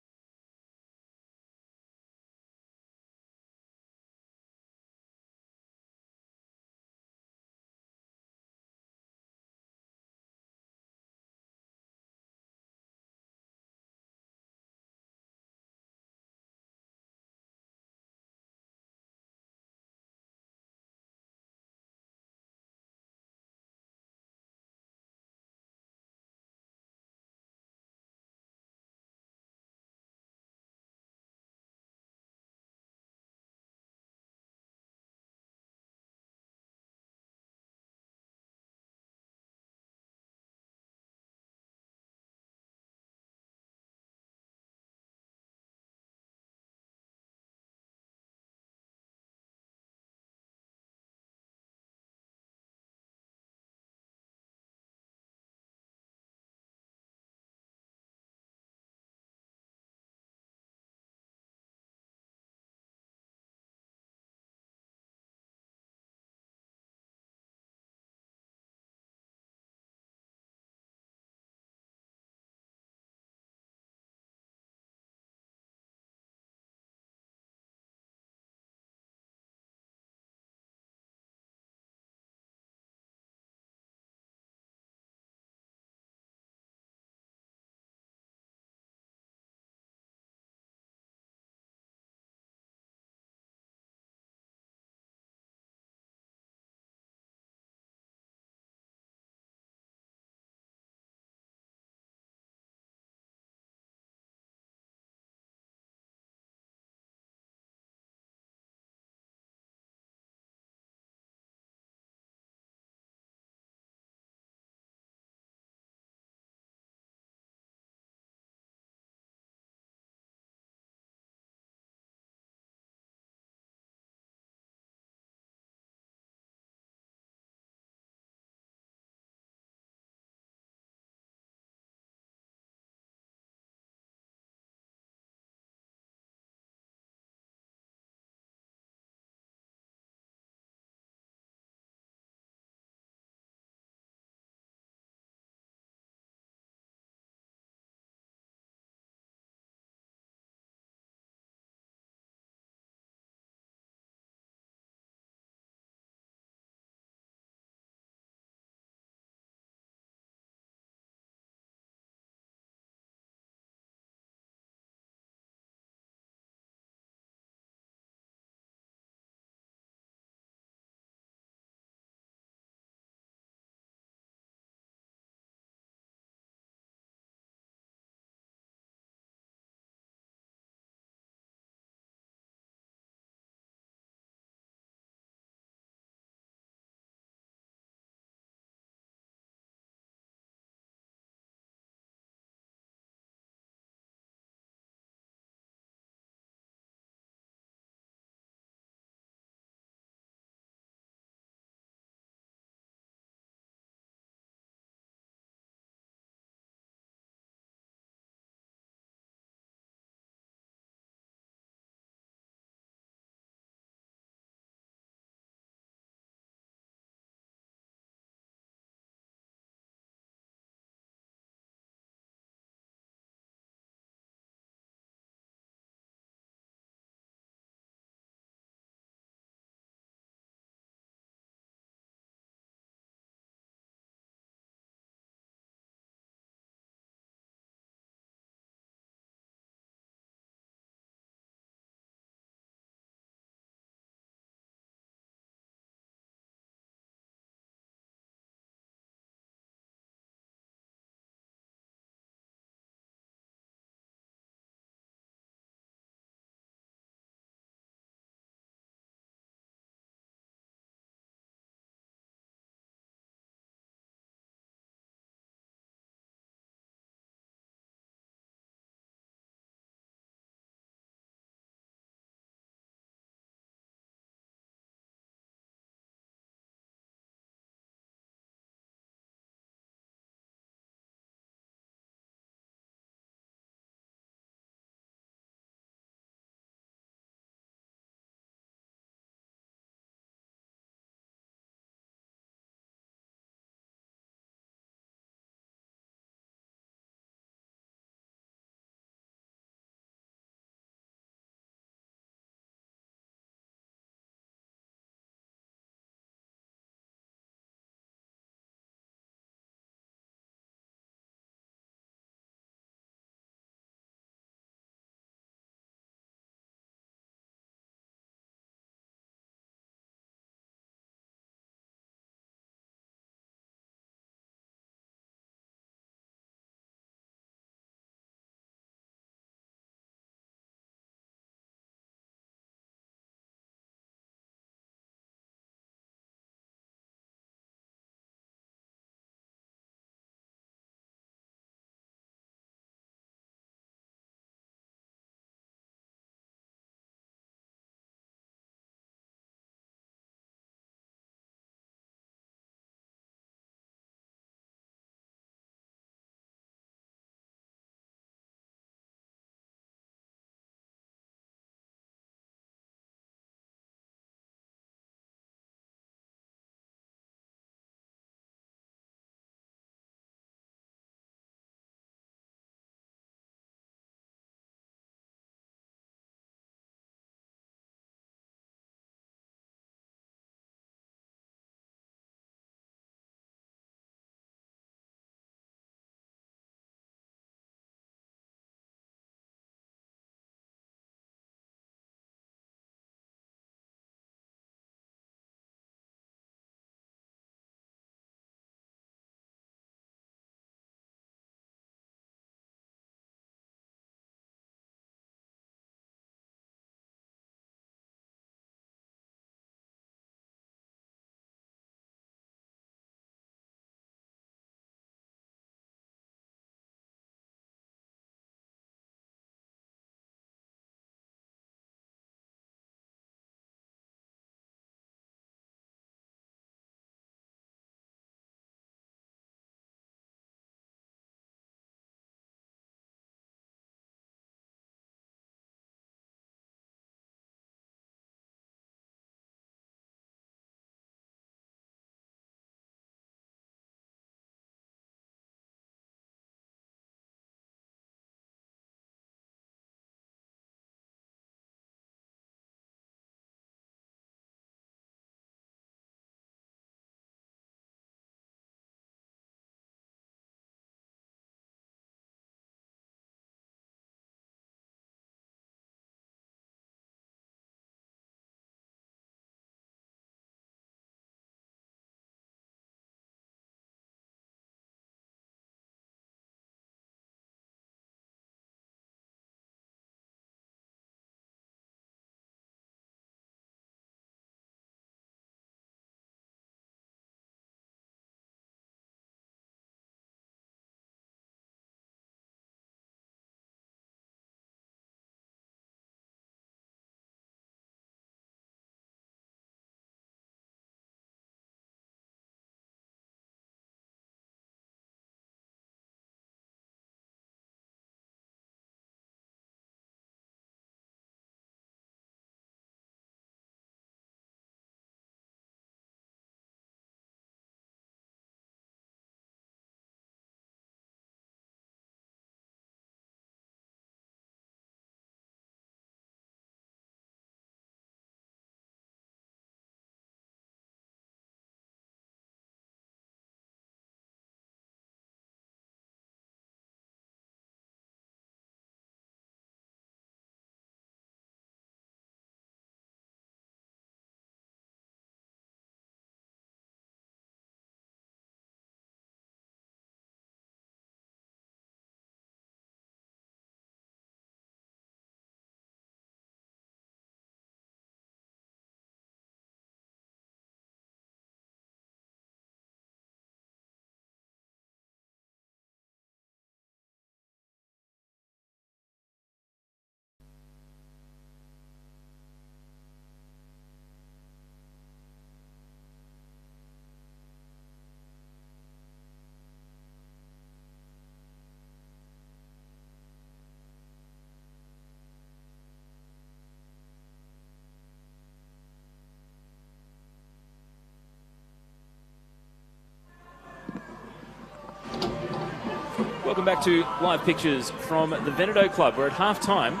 Welcome back to live pictures from the Veneto Club, where at half-time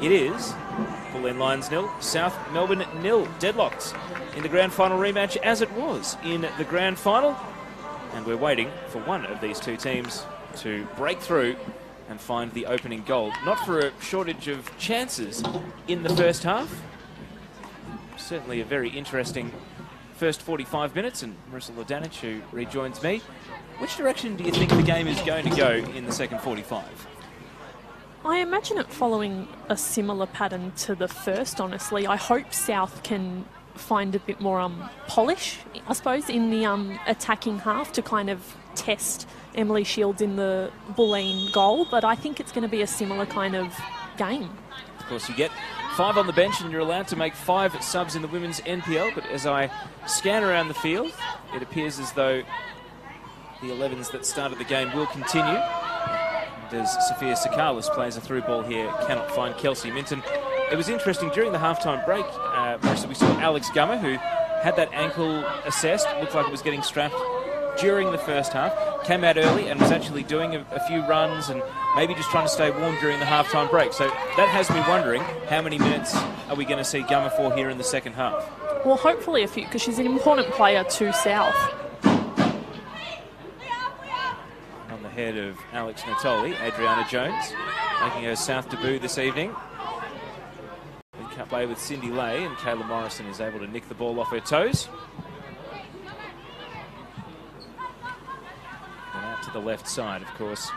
it is Bulleen Lions 0, South Melbourne 0, deadlocked in the grand final rematch as it was in the grand final. And we're waiting for one of these two teams to break through and find the opening goal. Not for a shortage of chances in the first half. Certainly a very interesting first 45 minutes, and Marissa Lodanic, who rejoins me. Which direction do you think the game is going to go in the second 45? I imagine it following a similar pattern to the first, honestly. I hope South can find a bit more polish, I suppose, in the attacking half to kind of test Emily Shields in the Bulleen goal, but I think it's going to be a similar kind of game. Of course, you get 5 on the bench and you're allowed to make 5 subs in the women's NPL, but as I scan around the field, it appears as though the 11s that started the game will continue. And as Sophia Sakalis plays a through ball here, cannot find Kelsey Minton. It was interesting, during the halftime break, Marissa, we saw Alex Gummer, who had that ankle assessed, looked like it was getting strapped during the first half, came out early and was actually doing a few runs and maybe just trying to stay warm during the halftime break. So that has me wondering, how many minutes are we going to see Gummer for here in the second half? Well, hopefully a few, because she's an important player to South. On the head of Alex Natoli, Adriana Jones, making her South debut this evening. Good cut play with Cindy Lay, and Kayla Morrison is able to nick the ball off her toes. And out to the left side, of course.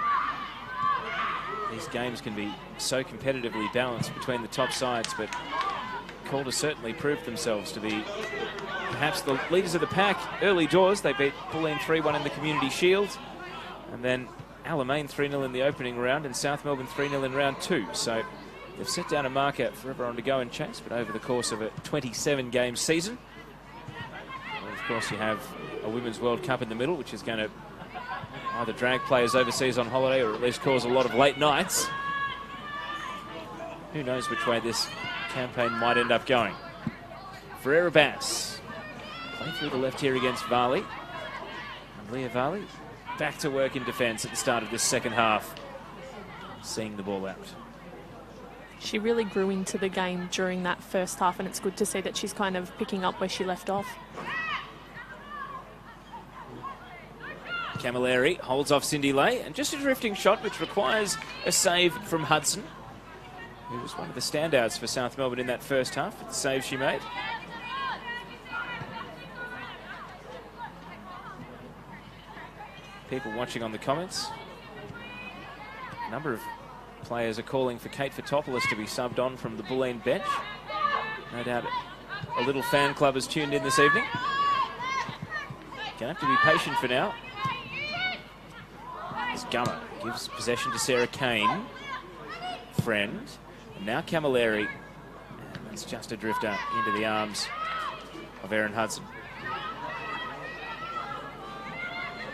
These games can be so competitively balanced between the top sides, but Calder certainly proved themselves to be perhaps the leaders of the pack early doors. They beat Bulleen 3-1 in the Community Shield, and then Alamein 3-0 in the opening round, and South Melbourne 3-0 in round 2. So they've set down a marker for everyone to go and chase, but over the course of a 27-game season. And of course, you have a Women's World Cup in the middle, which is going to either drag players overseas on holiday or at least cause a lot of late nights. Who knows which way this campaign might end up going. Ferreira Bass playing through the left here against Varley. And Leah Varley back to work in defence at the start of this second half, seeing the ball out. She really grew into the game during that first half, and it's good to see that she's kind of picking up where she left off. Camilleri holds off Cindy Lay, and just a drifting shot which requires a save from Hudson, who was one of the standouts for South Melbourne in that first half with the save she made. People watching on the comments, a number of players are calling for Kate Fotopoulos to be subbed on from the Bulleen bench. No doubt a little fan club has tuned in this evening. Gonna have to be patient for now. As Gummer gives possession to Sarah Kane. Friend. And now Camilleri. And that's just a drifter into the arms of Erin Hudson.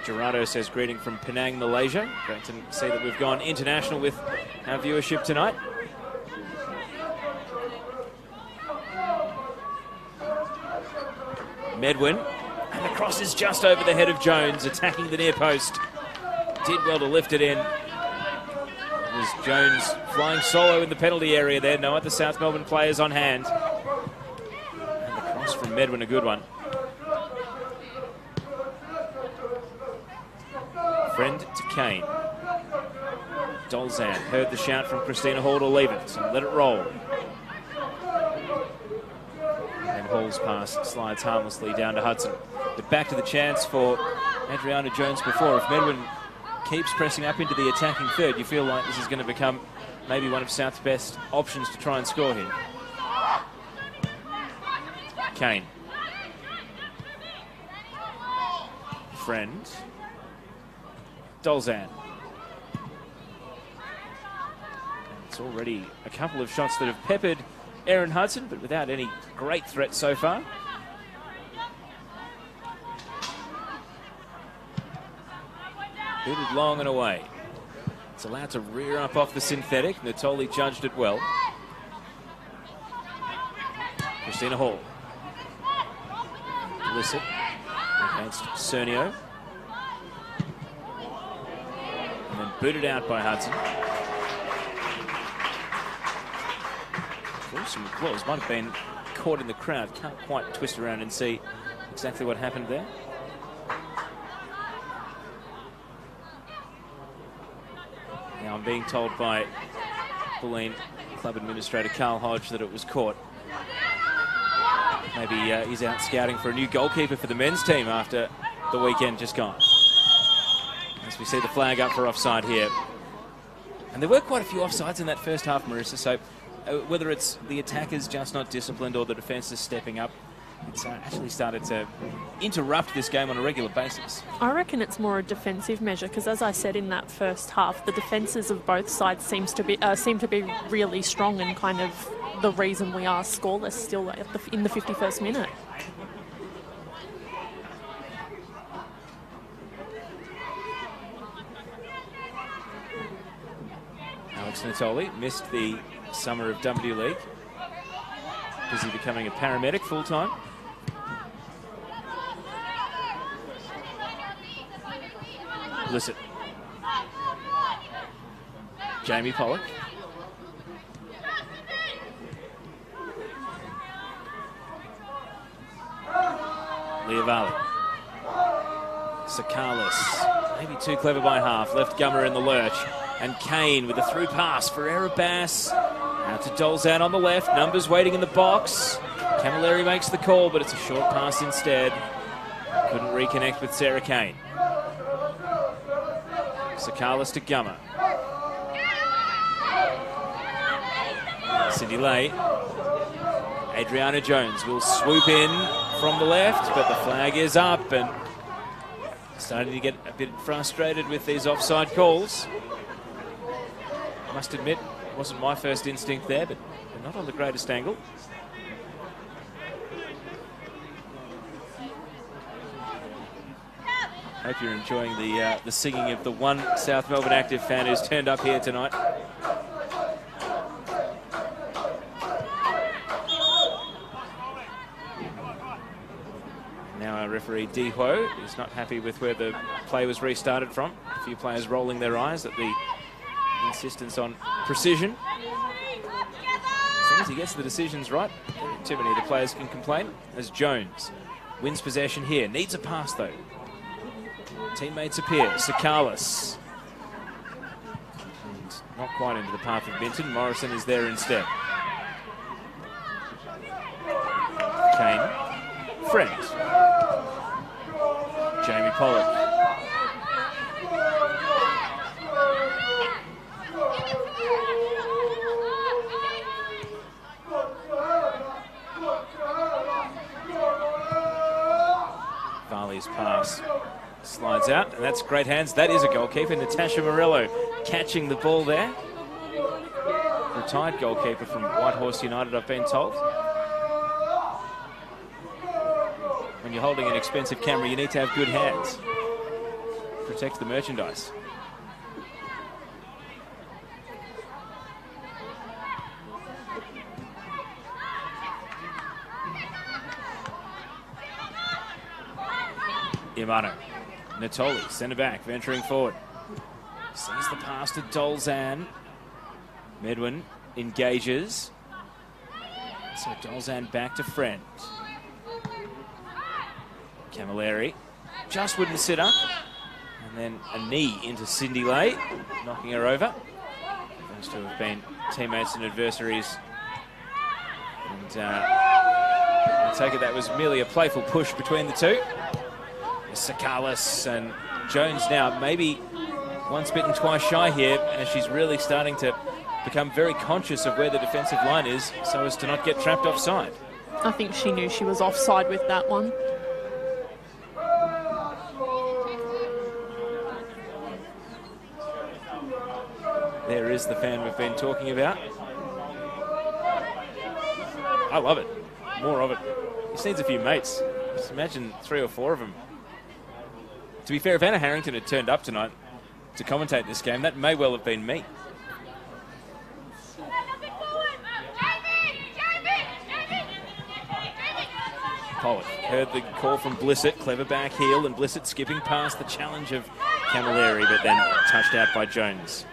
Gerardo says greeting from Penang, Malaysia. Great to see that we've gone international with our viewership tonight. Medwin. And the cross is just over the head of Jones, attacking the near post. Did well to lift it in. It was Jones flying solo in the penalty area there. No other South Melbourne players on hand. And the cross from Medwin, a good one. Friend to Kane. Dolzan heard the shout from Christina Hall to leave it and let it roll. And Hall's pass slides harmlessly down to Hudson. But back to the chance for Adriana Jones before. If Medwin keeps pressing up into the attacking third, you feel like this is going to become maybe one of South's best options to try and score here. Kane. Friend. Dolzan. It's already a couple of shots that have peppered Erin Hudson, but without any great threat so far. Booted long and away. It's allowed to rear up off the synthetic. Natoli judged it well. Christina Hall. Illicit against Cernio. And then booted out by Hudson. Some applause. Might have been caught in the crowd. Can't quite twist around and see exactly what happened there. Now I'm being told by Bulleen club administrator Carl Hodge that it was caught. Maybe he's out scouting for a new goalkeeper for the men's team after the weekend just gone. As we see the flag up for offside here. And there were quite a few offsides in that first half, Marissa, so whether it's the attackers just not disciplined or the defence is stepping up, it's actually started to interrupt this game on a regular basis. I reckon it's more a defensive measure because, as I said in that first half, the defences of both sides seem to be really strong and kind of the reason we are scoreless still in the 51st minute. Alex Natoli missed the summer of W League. Busy becoming a paramedic full-time. Blissett. Jamie Pollock. Leovalli. Sakalis. Maybe too clever by half. Left Gummer in the lurch. And Kane with a through pass for Erebas. Out to Dolzan on the left. Numbers waiting in the box. Camilleri makes the call, but it's a short pass instead. Couldn't reconnect with Sarah Kane. Sakalis to Gummer. Cindy Lay. Adriana Jones will swoop in from the left, but the flag is up and starting to get a bit frustrated with these offside calls. I must admit, it wasn't my first instinct there, but not on the greatest angle. Hope you're enjoying the singing of the one South Melbourne Active fan who's turned up here tonight. Now our referee Di Ho is not happy with where the play was restarted from. A few players rolling their eyes at the insistence on precision. As long as he gets the decisions right, too many of the players can complain. As Jones wins possession here, needs a pass though. Teammates appear. Sakalis. And not quite into the path of Benton. Morrison is there instead. Kane. Friend. Jamie Pollock. Varley's pass slides out, and that's great hands. That is a goalkeeper. Natasha Morello catching the ball there. Retired goalkeeper from Whitehorse United, I've been told. When you're holding an expensive camera, you need to have good hands. Protect the merchandise. Yamano. Natoli, centre back, venturing forward. Sees the pass to Dolzan. Medwin engages. So Dolzan back to Friend. Camilleri just wouldn't sit up. And then a knee into Cindy Lay, knocking her over. Those two have been teammates and adversaries. And I take it that was merely a playful push between the two. Sakalis and Jones now maybe once bitten, twice shy here, and she's really starting to become very conscious of where the defensive line is so as to not get trapped offside. I think she knew she was offside with that one. There is the fan we've been talking about. I love it. More of it. He just needs a few mates. Just imagine 3 or 4 of them. To be fair, if Anna Harrington had turned up tonight to commentate this game, that may well have been me. Pollock heard the call from Blissett. Clever back heel, and Blissett skipping past the challenge of Camilleri, but then touched out by Jones.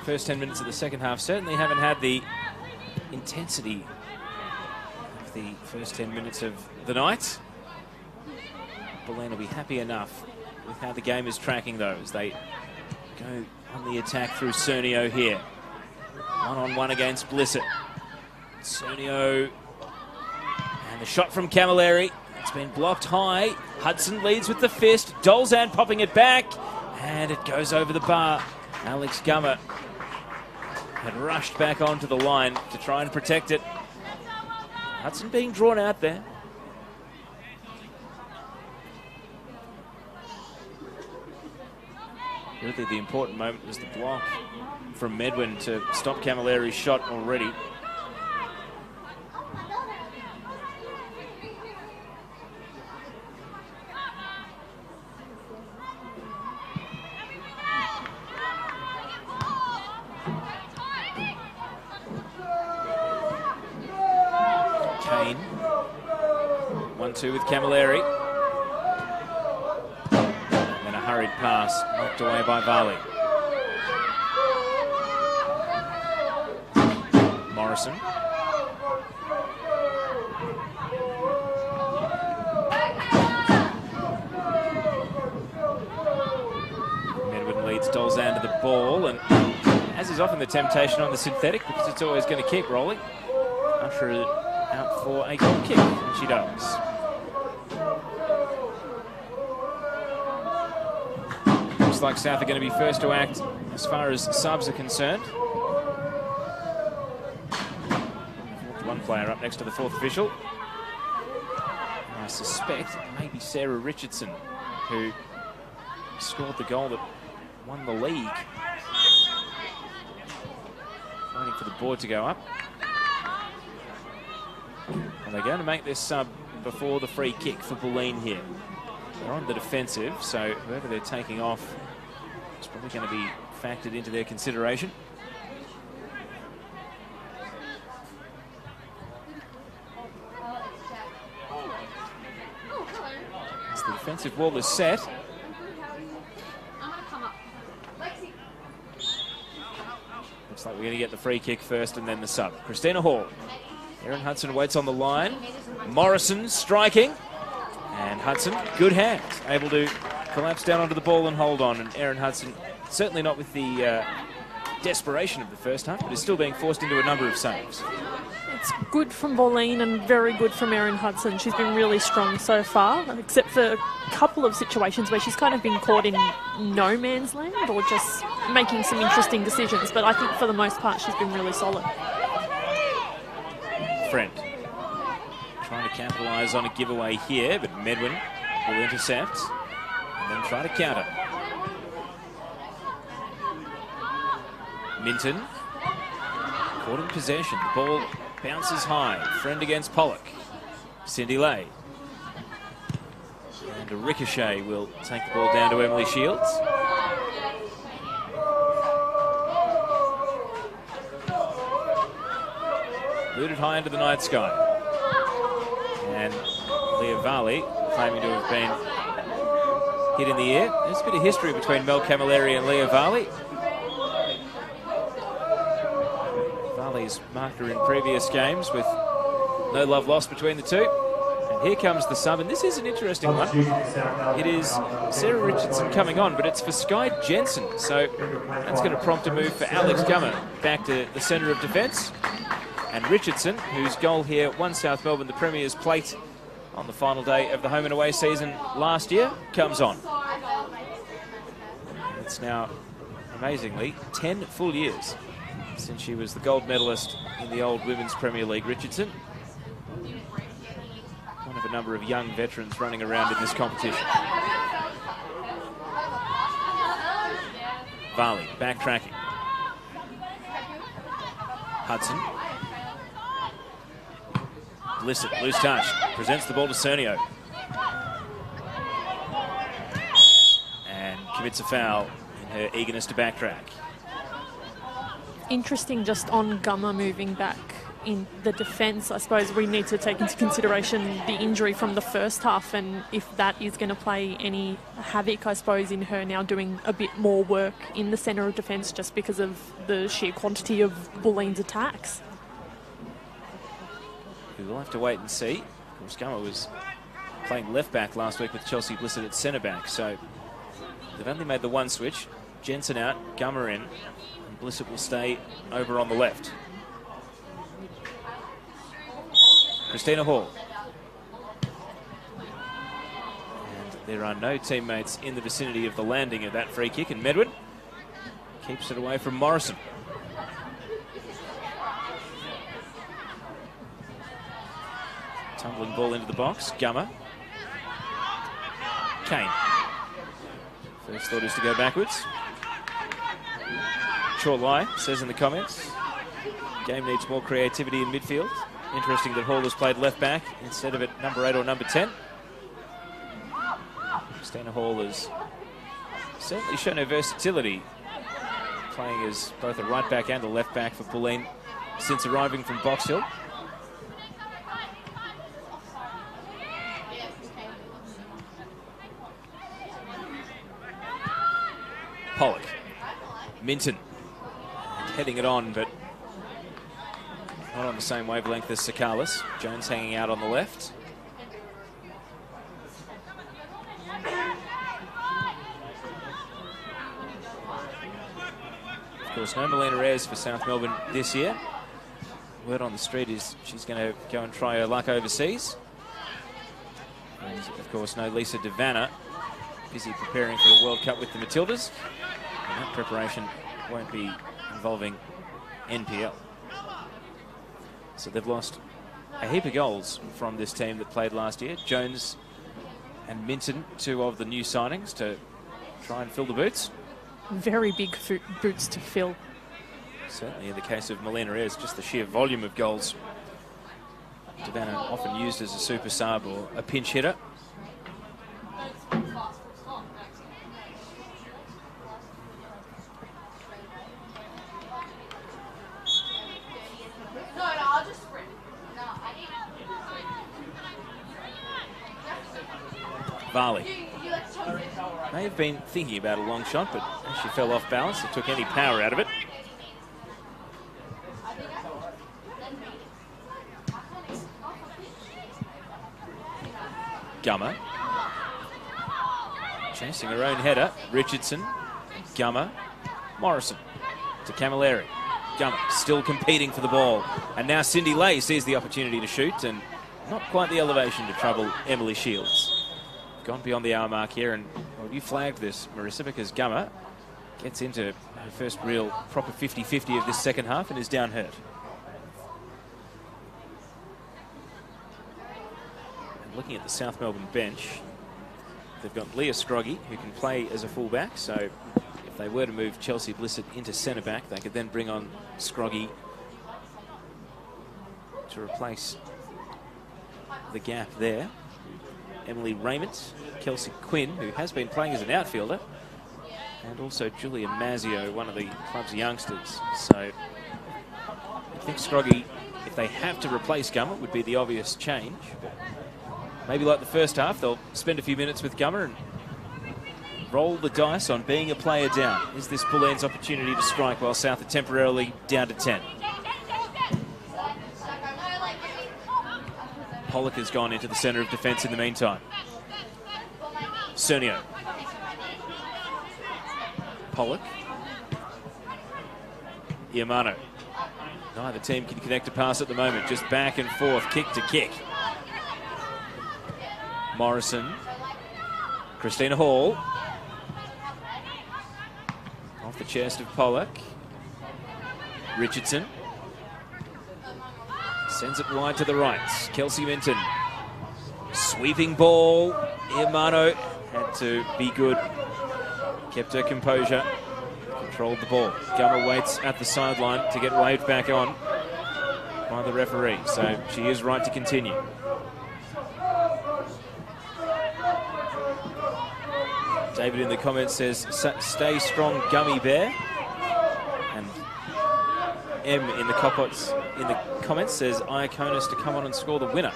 First 10 minutes of the second half certainly haven't had the intensity of the first 10 minutes of the night. Bulleen will be happy enough with how the game is tracking though, as they go on the attack through Cernio here. One-on-one against Blissett. Cernio, and the shot from Camilleri. It's been blocked high. Hudson leads with the fist. Dolzan popping it back, and it goes over the bar. Alex Gummer had rushed back onto the line to try and protect it. Hudson being drawn out there. Really the important moment was the block from Medwin to stop Camilleri's shot already. Kane. 1-2 with Camilleri. And then a hurried pass knocked away by Varley. Morrison. Medwin leads Dolzan to the ball, and as is often the temptation on the synthetic, because it's always going to keep rolling, Usher out for a goal kick, and she does. Looks like South are going to be first to act as far as subs are concerned. One player up next to the fourth official. And I suspect it may be Sarah Richardson who scored the goal that won the league. Waiting for the board to go up. And they're going to make this sub before the free kick for Bulleen here. They're on the defensive, so whoever they're taking off is probably going to be factored into their consideration. As the defensive wall is set. Looks like we're going to get the free kick first and then the sub. Christina Hall. Erin Hudson waits on the line. Morrison striking. And Hudson, good hands, able to collapse down onto the ball and hold on. And Erin Hudson, certainly not with the desperation of the first half, but is still being forced into a number of saves. It's good from Bulleen and very good from Erin Hudson. She's been really strong so far, except for a couple of situations where she's kind of been caught in no man's land or just making some interesting decisions. But I think for the most part, she's been really solid. Friend trying to capitalise on a giveaway here, but Medwin will intercept and then try to counter. Minton caught in possession. The ball bounces high. Friend against Pollock. Cindy Lay. And a ricochet will take the ball down to Emily Shields. Booted high into the night sky. And Leah Varley claiming to have been hit in the air. There's a bit of history between Mel Camilleri and Leah Varley. Varley's marked her in previous games with no love lost between the two. And here comes the sub, and this is an interesting one. It is Sarah Richardson coming on, but it's for Skye Jensen. So that's going to prompt a move for Alex Gummer back to the centre of defence. And Richardson, whose goal here won South Melbourne the Premier's plate on the final day of the home and away season last year, comes on. It's now, amazingly, 10 full years since she was the gold medalist in the old Women's Premier League. Richardson, one of a number of young veterans running around in this competition. Varley, backtracking. Hudson. Blissett, loose touch, presents the ball to Cernio. commits a foul in her eagerness to backtrack. Interesting just on Gummer moving back in the defence. I suppose we need to take into consideration the injury from the first half and if that is going to play any havoc, I suppose, in her now doing a bit more work in the centre of defence just because of the sheer quantity of Bulleen's attacks. We'll have to wait and see. Of course, Gummer was playing left back last week with Chelsea Blissett at centre back, so they've only made the one switch. Jensen out, Gummer in, and Blissett will stay over on the left. Christina Hall. And there are no teammates in the vicinity of the landing of that free kick, and Medwin keeps it away from Morrison. Tumbling ball into the box, Gummer. Kane. First thought is to go backwards. Chorlai says in the comments, game needs more creativity in midfield. Interesting that Hall has played left back instead of at number 8 or number 10. Christina Hall has certainly shown her versatility, playing as both a right back and a left back for Bulleen since arriving from Box Hill. Pollock. Minton. And heading it on, but not on the same wavelength as Sakalis. Jones hanging out on the left. Of course, no Melina Reyes for South Melbourne this year. Word on the street is she's going to go and try her luck overseas. And of course, no Lisa Devanna, busy preparing for the World Cup with the Matildas. And that preparation won't be involving NPL. So they've lost a heap of goals from this team that played last year. Jones and Minton, two of the new signings to try and fill the boots. Very big boots to fill. Certainly in the case of Melina Reyes, just the sheer volume of goals. Devanna often used as a super sub or a pinch hitter. Varley may have been thinking about a long shot, but as she fell off balance, it took any power out of it. Gummer chasing her own header. Richardson, Gummer, Morrison to Camilleri. Gummer still competing for the ball, and now Cindy Lay sees the opportunity to shoot, and not quite the elevation to trouble Emily Shields. Gone beyond the hour mark here, and well, you flagged this, Marissa, because Gummer gets into her first real proper 50-50 of this second half and is down hurt. And looking at the South Melbourne bench, they've got Leah Scroggy, who can play as a fullback, so if they were to move Chelsea Blissett into centre-back, they could then bring on Scroggy to replace the gap there. Emily Raymond, Kelsey Quinn, who has been playing as an outfielder, and also Julia Mazzio, one of the club's youngsters. So I think Scroggy, if they have to replace Gummer, would be the obvious change. But maybe like the first half, they'll spend a few minutes with Gummer and roll the dice on being a player down. Is this Bulleen's opportunity to strike while South are temporarily down to 10? Pollock has gone into the centre of defence in the meantime. Cernio. Pollock. Iamano. Neither team can connect a pass at the moment, just back and forth, kick to kick. Morrison. Christina Hall. Off the chest of Pollock. Richardson. Sends it wide to the right. Kelsey Minton. Sweeping ball. Iamano had to be good. Kept her composure. Controlled the ball. Gummer waits at the sideline to get waved back on by the referee. So she is right to David in the comments says, stay strong, gummy bear. And M in the comments says, Iaconis to come on and score the winner.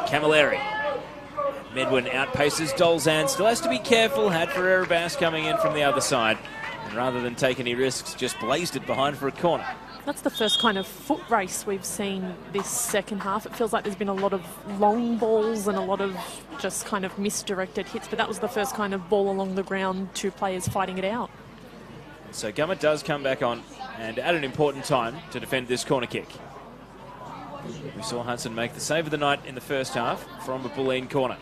Camilleri. Medwin outpaces Dolzan, still has to be careful, had Ferreira Bass coming in from the other side. And rather than take any risks, just blazed it behind for a corner. That's the first kind of foot race we've seen this second half. It feels like there's been a lot of long balls and a lot of just kind of misdirected hits, but that was the first kind of ball along the ground, two players fighting it out. So Gummer does come back on, and at an important time to defend this corner kick. We saw Hudson make the save of the night in the first half from a Bulleen corner.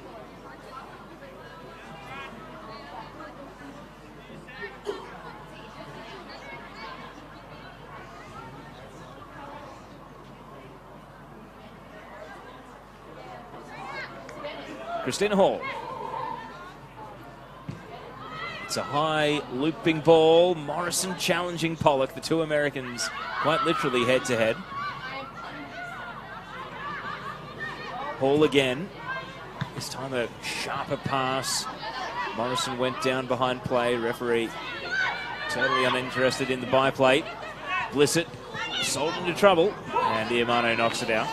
Christina Hall. It's a high looping ball. Morrison challenging Pollock. The two Americans quite literally head to head. Hall again. This time a sharper pass. Morrison went down behind play. Referee totally uninterested in the byplay. Blissett sold into trouble, and Iamano knocks it out.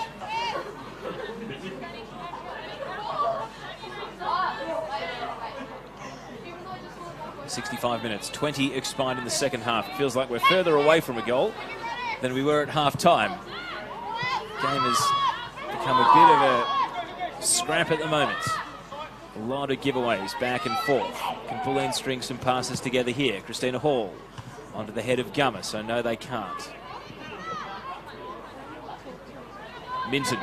65 minutes, 20 expired in the second half. It feels like we're further away from a goal than we were at half-time. Game has become a bit of a scrap at the moment. A lot of giveaways back and forth. Can Bulleen string some passes together here? Christina Hall onto the head of Gummer, so no, they can't. Minton.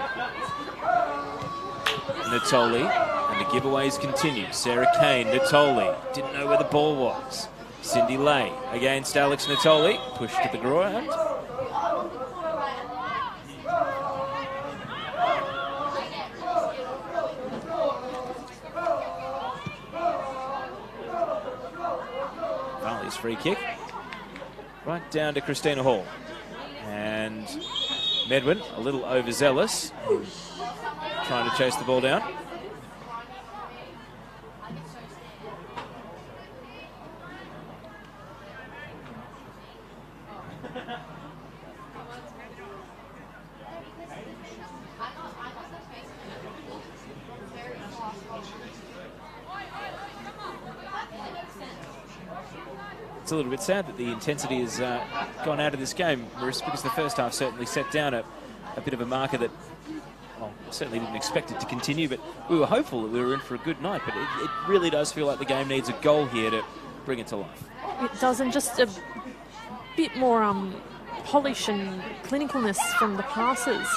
Natoli, and the giveaways continue. Sarah Kane, Natoli, didn't know where the ball was. Cindy Lay against Alex Natoli, pushed to the ground. Valley's free kick, right down to Christina Hall. And Medwin, a little overzealous, trying to chase the ball down. It's a little bit sad that the intensity has gone out of this game, because the first half certainly set down a bit of a marker that, well, certainly didn't expect it to continue, but we were hopeful that we were in for a good night. But it really does feel like the game needs a goal here to bring it to life. It does, and just a bit more polish and clinicalness from the passes.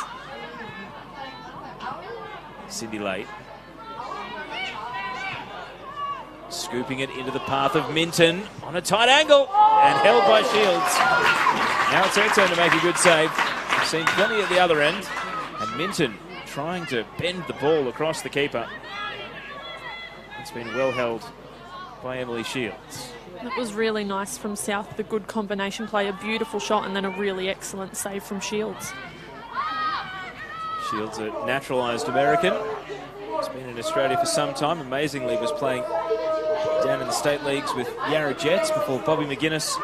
Cindy Late. Scooping it into the path of Minton on a tight angle and held by Shields. Now it's her turn to make a good save. We've seen plenty at the other end. And Minton trying to bend the ball across the keeper. It's been well held by Emily Shields. That was really nice from South. The good combination play, a beautiful shot, and then a really excellent save from Shields. Shields, a naturalised American. He's been in Australia for some time. Amazingly, was playing down in the state leagues with Yarra Jets before Bobby McGuinness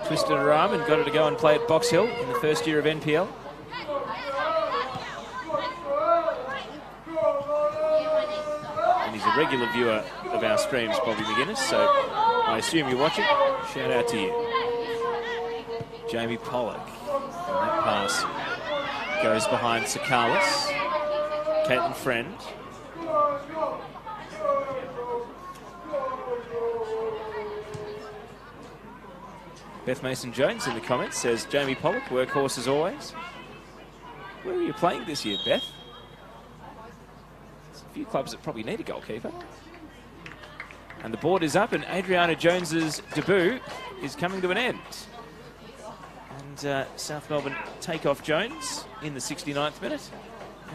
twisted her arm and got her to go and play at Box Hill in the first year of NPL. And he's a regular viewer of our streams, Bobby McGuinness, so I assume you're watching. Shout out to you. Jamie Pollock. And that pass goes behind Sakalis. Caitlin Friend. Beth Mason-Jones in the comments says, Jamie Pollock, workhorse as always. Where are you playing this year, Beth? There's a few clubs that probably need a goalkeeper. And the board is up, and Adriana Jones's debut is coming to an end. And South Melbourne take off Jones in the 69th minute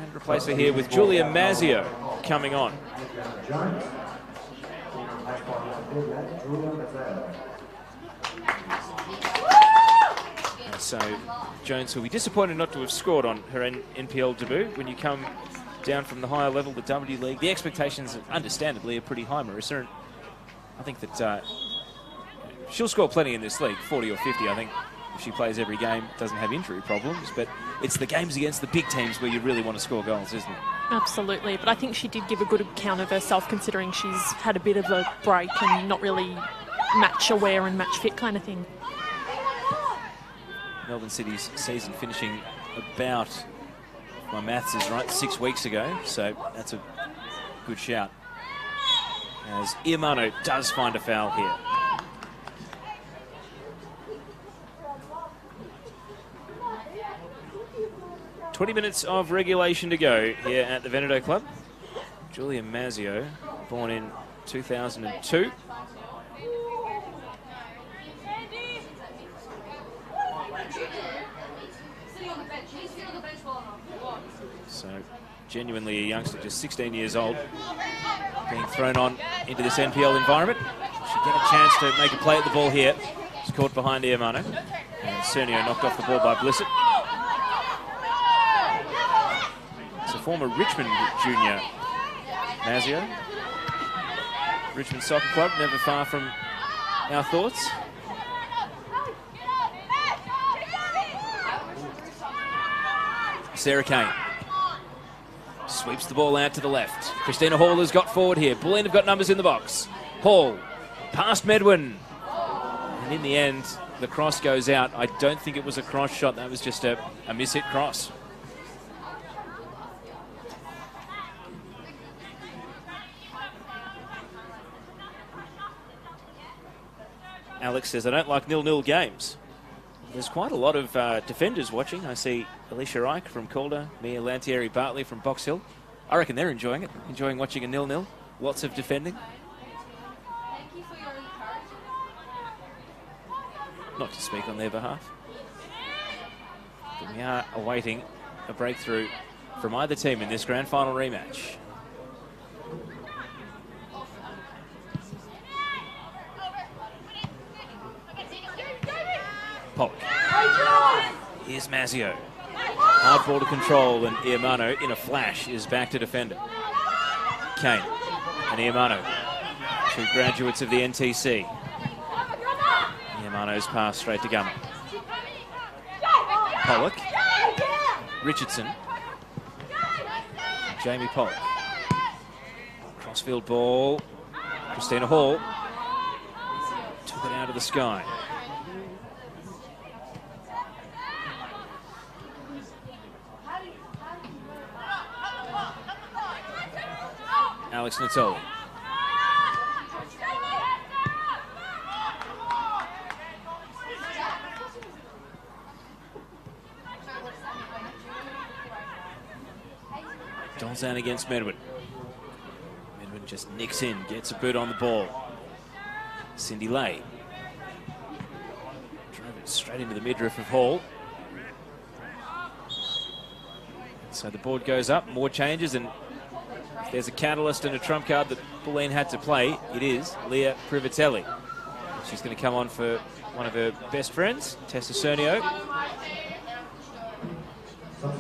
and replace her here with Julia Mazzio coming on. So Jones will be disappointed not to have scored on her NPL debut. When you come down from the higher level, the W League. The expectations, understandably, are pretty high, Marissa. And I think that she'll score plenty in this league, 40 or 50, I think. If she plays every game, doesn't have injury problems, but it's the games against the big teams where you really want to score goals, isn't it? Absolutely, but I think she did give a good account of herself, considering she's had a bit of a break and not really match aware and match fit kind of thing. Melbourne City's season finishing about, if my maths is right, 6 weeks ago, so that's a good shout. As Iamano does find a foul here. "20 minutes of regulation to go here at the Veneto Club." Julia Mazzio, born in 2002. So, genuinely a youngster, just 16 years old, being thrown on into this NPL environment. Should get a chance to make a play at the ball here. It's caught behind Iamano. And Cernio knocked off the ball by Blissett. It's a former Richmond junior, Mazzio. Richmond Soccer Club, never far from our thoughts. Sarah Kane sweeps the ball out to the left. Christina Hall has got forward here. Bulleen have got numbers in the box. Hall past Medwin. And in the end, the cross goes out. I don't think it was a cross shot. That was just a miss-hit cross. Alex says, "I don't like 0-0 games." There's quite a lot of defenders watching. I see Alicia Reich from Calder, Mia Lantieri-Bartley from Box Hill. I reckon they're enjoying it, enjoying watching a 0-0. Lots of defending. Thank you for your encouragement. Not to speak on their behalf. But we are awaiting a breakthrough from either team in this grand final rematch. Pollock. Here's Mazzio. Hard ball to control, and Iamano, in a flash, is back to defender. Kane and Iamano, two graduates of the NTC. Iamano's pass straight to Gummer. Pollock. Richardson. Jamie Pollock. Crossfield ball. Christina Hall took it out of the sky. Alex Natoli. Dolzan against Medwin. Medwin just nicks in, gets a boot on the ball. Cindy Lay. Drove it straight into the midriff of Hall. So the board goes up, more changes, and if there's a catalyst and a trump card that Bulleen had to play, it is Leah Privatelli. She's going to come on for one of her best friends, Tessa Cernio.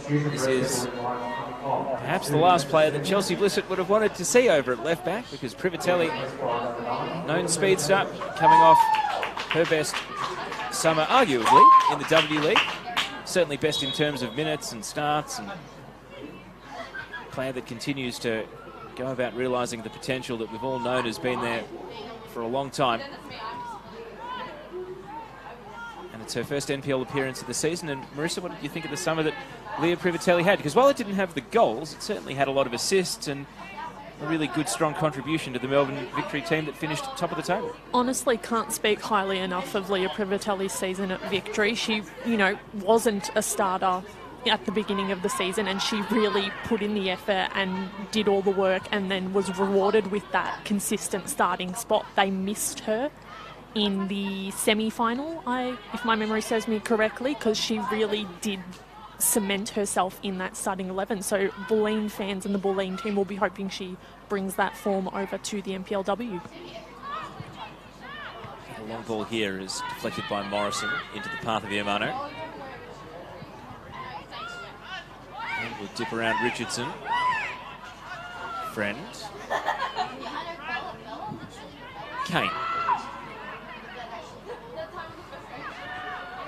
This is perhaps the last player that Chelsea Blissett would have wanted to see over at left back, because Privatelli, known speedster, coming off her best summer, arguably, in the W League. Certainly best in terms of minutes and starts, and player that continues to go about realising the potential that we've all known has been there for a long time. And it's her first NPL appearance of the season. And Marissa, what did you think of the summer that Leah Privatelli had? Because while it didn't have the goals, it certainly had a lot of assists and a really good, strong contribution to the Melbourne Victory team that finished top of the table. Honestly, can't speak highly enough of Leah Privatelli's season at Victory. She, wasn't a starter at the beginning of the season, and she really put in the effort and did all the work, and then was rewarded with that consistent starting spot. They missed her in the semi-final, if my memory serves me correctly, because she really did cement herself in that starting 11. So Bulleen fans and the Bulleen team will be hoping she brings that form over to the NPLW. The long ball here is deflected by Morrison into the path of Iamano. And we'll dip around Richardson. Friend. Kane.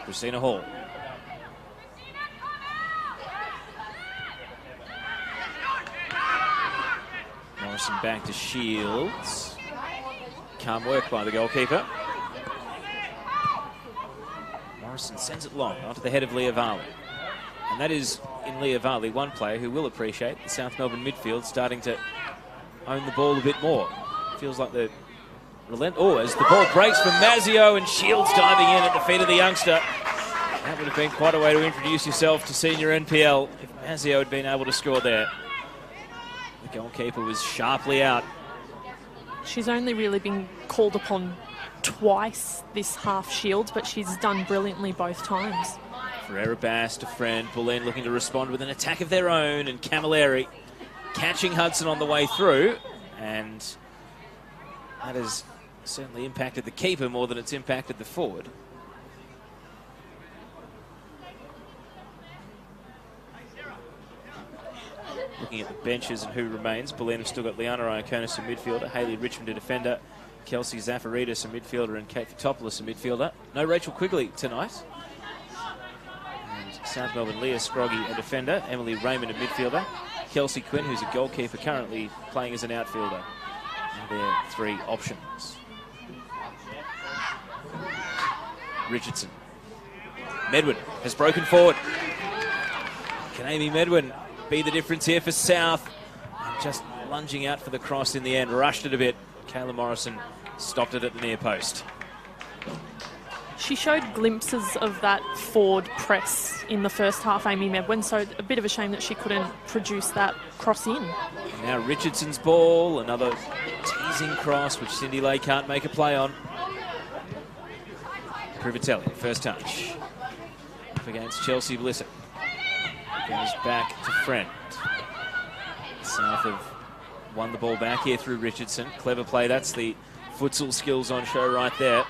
Christina Hall. Morrison back to Shields. Calm work by the goalkeeper. Morrison sends it long onto the head of Leah Varley. And that is, in Leah Varley, one player who will appreciate the South Melbourne midfield starting to own the ball a bit more. Feels like the as the ball breaks from Mazzio and Shields diving in at the feet of the youngster. That would have been quite a way to introduce yourself to senior NPL if Mazzio had been able to score there. The goalkeeper was sharply out. She's only really been called upon twice this half, Shields, but she's done brilliantly both times. Ferreira Bass to Friend. Bulleen looking to respond with an attack of their own, and Camilleri catching Hudson on the way through, and that has certainly impacted the keeper more than it's impacted the forward. Looking at the benches and who remains, Bulleen have still got Liana Iaconis, a midfielder, Hayley Richmond, a defender, Kelsey Zafaridis, a midfielder, and Kate Fotopoulos, a midfielder. No Rachel Quigley tonight. And South Melbourne, Leah Scroggy, a defender, Emily Raymond, a midfielder, Kelsey Quinn, who's a goalkeeper, currently playing as an outfielder. And their three options. Richardson. Medwin has broken forward. Can Amy Medwin be the difference here for South? And just lunging out for the cross in the end, rushed it a bit. Kayla Morrison stopped it at the near post. She showed glimpses of that forward press in the first half, Amy Medwin, so a bit of a shame that she couldn't produce that cross in. And now Richardson's ball, another teasing cross, which Cindy Lay can't make a play on. Privatelli, first touch. Up against Chelsea Blissett. Goes back to Friend. South have won the ball back here through Richardson. Clever play, that's the futsal skills on show right there.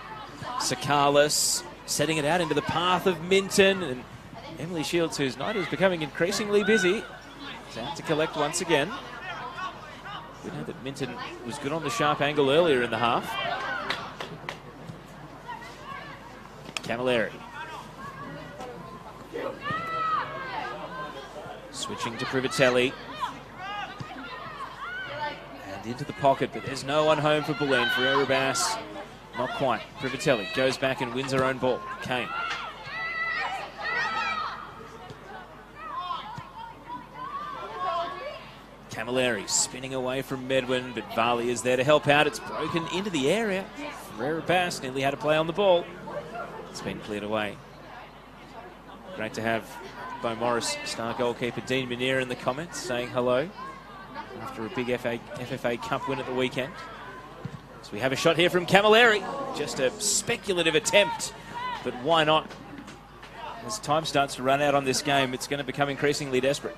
Sakalis setting it out into the path of Minton, and Emily Shields, whose night is becoming increasingly busy, is out to collect once again. We know that Minton was good on the sharp angle earlier in the half. Camilleri. Switching to Privatelli. And into the pocket, but there's no one home for Bulleen. Ferreira Bass, not quite. Privatelli goes back and wins her own ball. Kane. Camilleri spinning away from Medwin, but Varley is there to help out. It's broken into the area. Ferreira Bass nearly had a play on the ball. It's been cleared away. Great to have Bo Morris star goalkeeper Dean Minear in the comments saying hello after a big FFA Cup win at the weekend. So we have a shot here from Camilleri. Just a speculative attempt, but why not? As time starts to run out on this game, it's going to become increasingly desperate.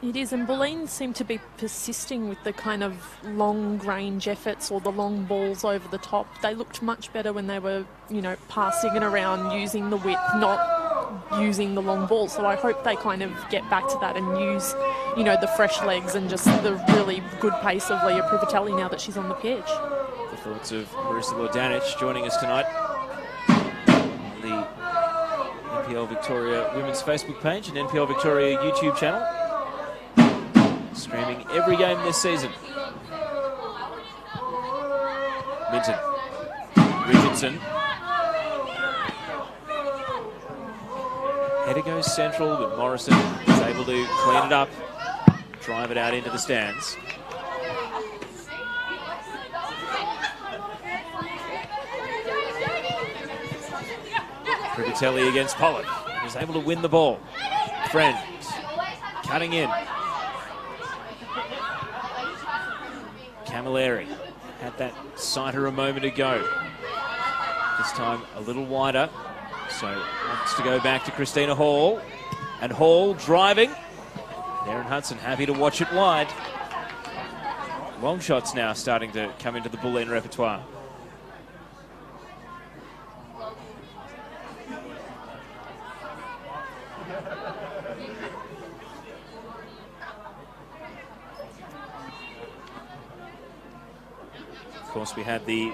It is, and Bulleen seem to be persisting with the kind of long-range efforts or the long balls over the top. They looked much better when they were, passing it around, using the width, not using the long ball. So I hope they kind of get back to that and use, the fresh legs and just the really good pace of Leah Privatelli now that she's on the pitch. The thoughts of Marissa Lordanic joining us tonight on the NPL Victoria Women's Facebook page and NPL Victoria YouTube channel. Streaming every game this season. Minton. Richardson. Header goes central, but Morrison is able to clean it up, drive it out into the stands. Privatelli against Pollock. He's able to win the ball. Friend. Cutting in. Camilleri had that sighter a moment ago. This time a little wider. So wants to go back to Christina Hall. And Hall driving. Darren Hudson happy to watch it wide. Long shots now starting to come into the Bulleen repertoire. Of course, we had the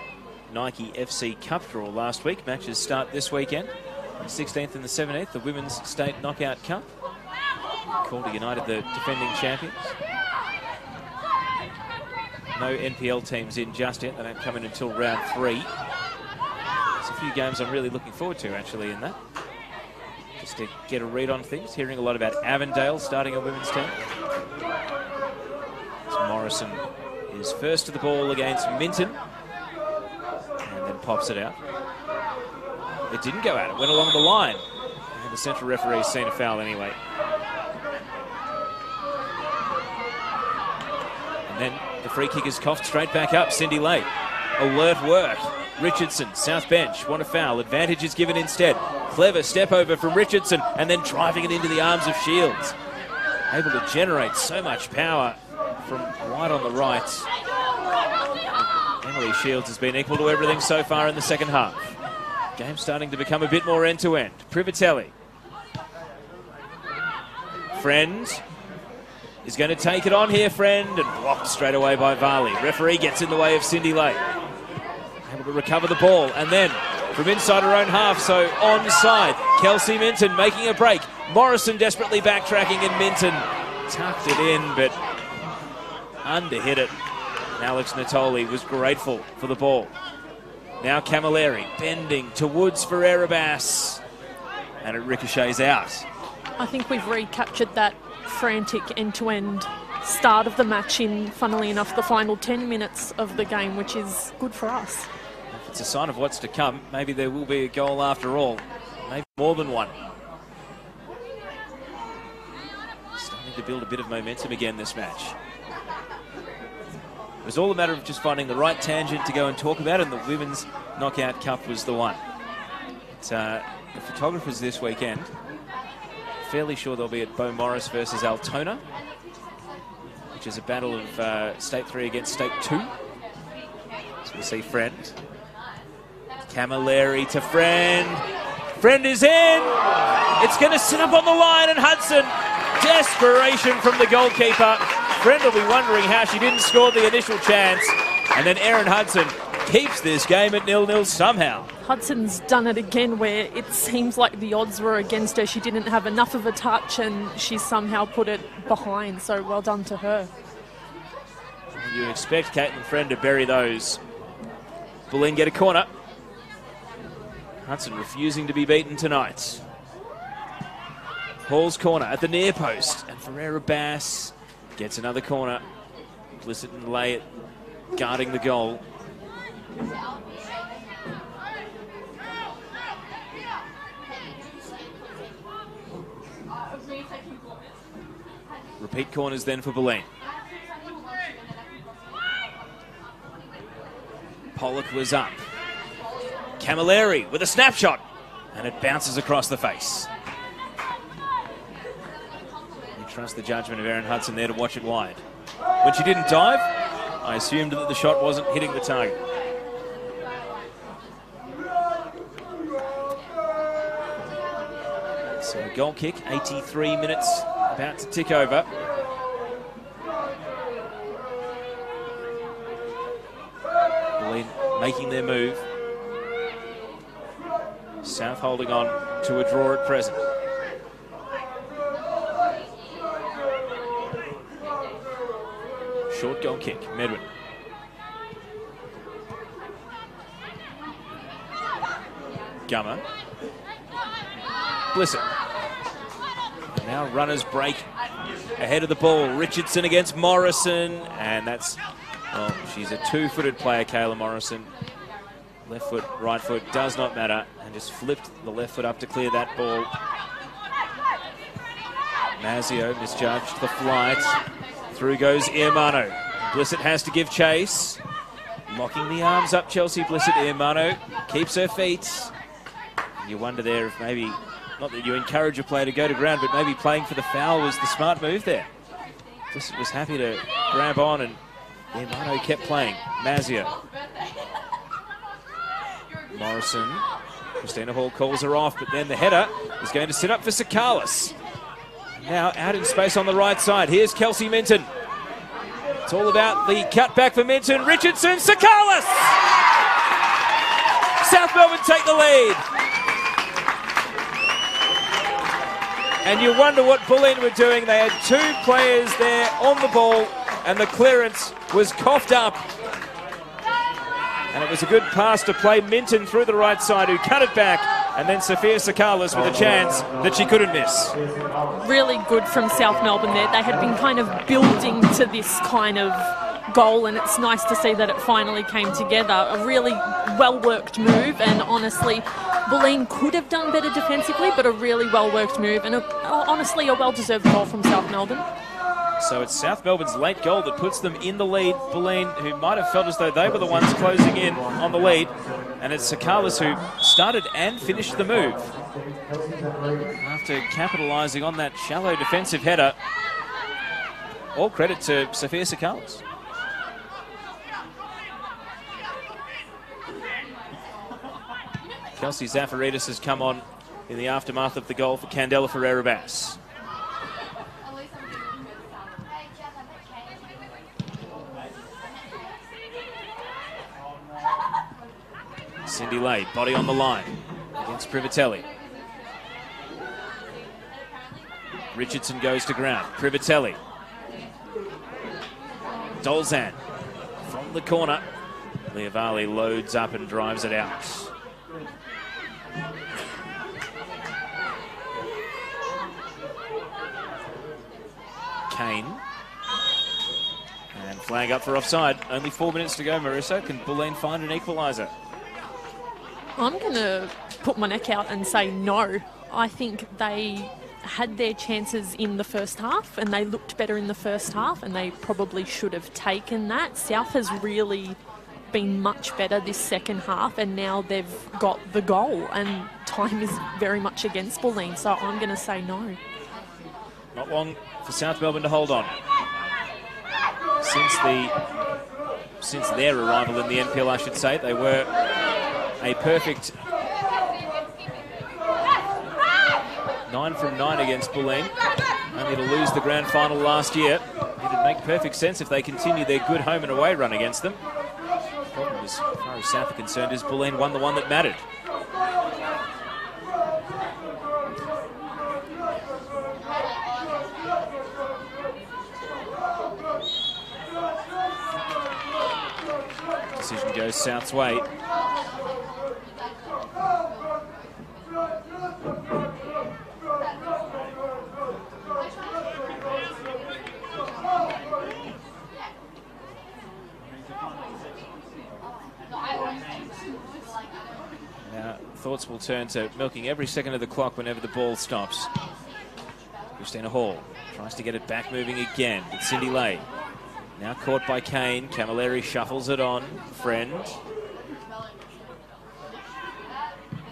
Nike FC Cup draw last week. Matches start this weekend. The 16th and the 17th, the Women's State Knockout Cup. Calder United, the defending champions. No NPL teams in just yet. They don't come in until round 3. There's a few games I'm really looking forward to, actually, in that. Just to get a read on things. Hearing a lot about Avondale starting a women's team. So Morrison is first to the ball against Minton. And then pops it out. It didn't go out. It went along the line. And the central referee's seen a foul anyway. And then the free kick is coughed straight back up. Cindy Lay. Alert work. Richardson, south bench, want a foul. Advantage is given instead. Clever step over from Richardson and then driving it into the arms of Shields. Able to generate so much power from wide on the right. Emily Shields has been equal to everything so far in the second half. Game starting to become a bit more end-to-end. Privatelli. Friend is going to take it on here, Friend, and blocked straight away by Varley. Referee gets in the way of Cindy Lay. Able to recover the ball, and then from inside her own half, so onside. Kelsey Minton making a break. Morrison desperately backtracking, and Minton tucked it in, but underhit it. And Alex Natoli was grateful for the ball. Now Camilleri bending towards Ferreira Bass, and it ricochets out. I think we've recaptured that frantic end-to-end start of the match in, funnily enough, the final 10 minutes of the game, which is good for us. If it's a sign of what's to come, maybe there will be a goal after all. Maybe more than one. Starting to build a bit of momentum again this match. It was all a matter of just finding the right tangent to go and talk about, and the Women's Knockout Cup was the one. It's, the photographers this weekend, fairly sure they'll be at Beau Morris versus Altona, which is a battle of State 3 against State 2. So we'll see Friend. Camilleri to Friend. Friend is in. It's going to sit up on the line, and Hudson. Desperation from the goalkeeper. Friend will be wondering how she didn't score the initial chance. And then Erin Hudson keeps this game at 0-0 somehow. Hudson's done it again where it seems like the odds were against her. She didn't have enough of a touch and she somehow put it behind. So well done to her. You expect Caitlin Friend to bury those. Bulleen get a corner. Hudson refusing to be beaten tonight. Hall's corner at the near post. And Ferreira Bass gets another corner. Blissett and Lay guarding the goal. Repeat corners then for Bulleen. Pollock was up. Camilleri with a snapshot, and it bounces across the face. You trust the judgment of Erin Hudson there to watch it wide. When she didn't dive, I assumed that the shot wasn't hitting the target. So a goal kick, 83 minutes, about to tick over. Bulleen making their move. South holding on to a draw at present. Short goal kick, Medwin. Gummer. Blissett. Now runners break ahead of the ball. Richardson against Morrison, and that's, well, she's a two-footed player, Kayla Morrison. Left foot, right foot, does not matter, and just flipped the left foot up to clear that ball. Mazzio misjudged the flight. Through goes Iamano. Blissett has to give chase. Locking the arms up, Chelsea Blissett. Iamano keeps her feet. And you wonder there if maybe, not that you encourage a player to go to ground, but maybe playing for the foul was the smart move there. Blissett was happy to grab on, and Iamano kept playing. Mazzio. Morrison. Christina Hall calls her off, but then the header is going to sit up for Sakalis. Now out in space on the right side. Here's Kelsey Minton. It's all about the cutback for Minton. Richardson, Sakalis! South Melbourne take the lead. And you wonder what Bulleen were doing. They had two players there on the ball, and the clearance was coughed up. And it was a good pass to play Minton through the right side, who cut it back, and then Sophia Sakalis with a chance that she couldn't miss. Really good from South Melbourne there. They had been kind of building to this kind of goal, and it's nice to see that it finally came together. A really well-worked move, and honestly, Bulleen could have done better defensively, but a really well-worked move, and honestly a well-deserved goal from South Melbourne. So it's South Melbourne's late goal that puts them in the lead. Bulleen, who might have felt as though they were the ones closing in on the lead. And it's Sakalis who started and finished the move. After capitalising on that shallow defensive header, all credit to Sophia Sakalis. Kelsey Zafaridis has come on in the aftermath of the goal for Candela Ferreira-Bass. Cindy Lay, body on the line against Privatelli. Richardson goes to ground. Privatelli. Dolzan from the corner. Leovali loads up and drives it out. Kane. And flag up for offside. Only 4 minutes to go, Marissa. Can Bulleen find an equaliser? I'm going to put my neck out and say no. I think they had their chances in the first half, and they looked better in the first half, and they probably should have taken that. South has really been much better this second half, and now they've got the goal, and time is very much against Bulleen, so I'm going to say no. Not long for South Melbourne to hold on. Since their arrival in the NPL, I should say, they were a perfect 9 from 9 against Bulleen, only to lose the grand final last year. It'd make perfect sense if they continue their good home and away run against them. The problem, as far as South are concerned, is Bulleen won the one that mattered. Decision goes South's way. Now, thoughts will turn to milking every second of the clock whenever the ball stops. Christina Hall tries to get it back moving again with Cindy Lay. Now caught by Kane. Camilleri shuffles it on. Friend.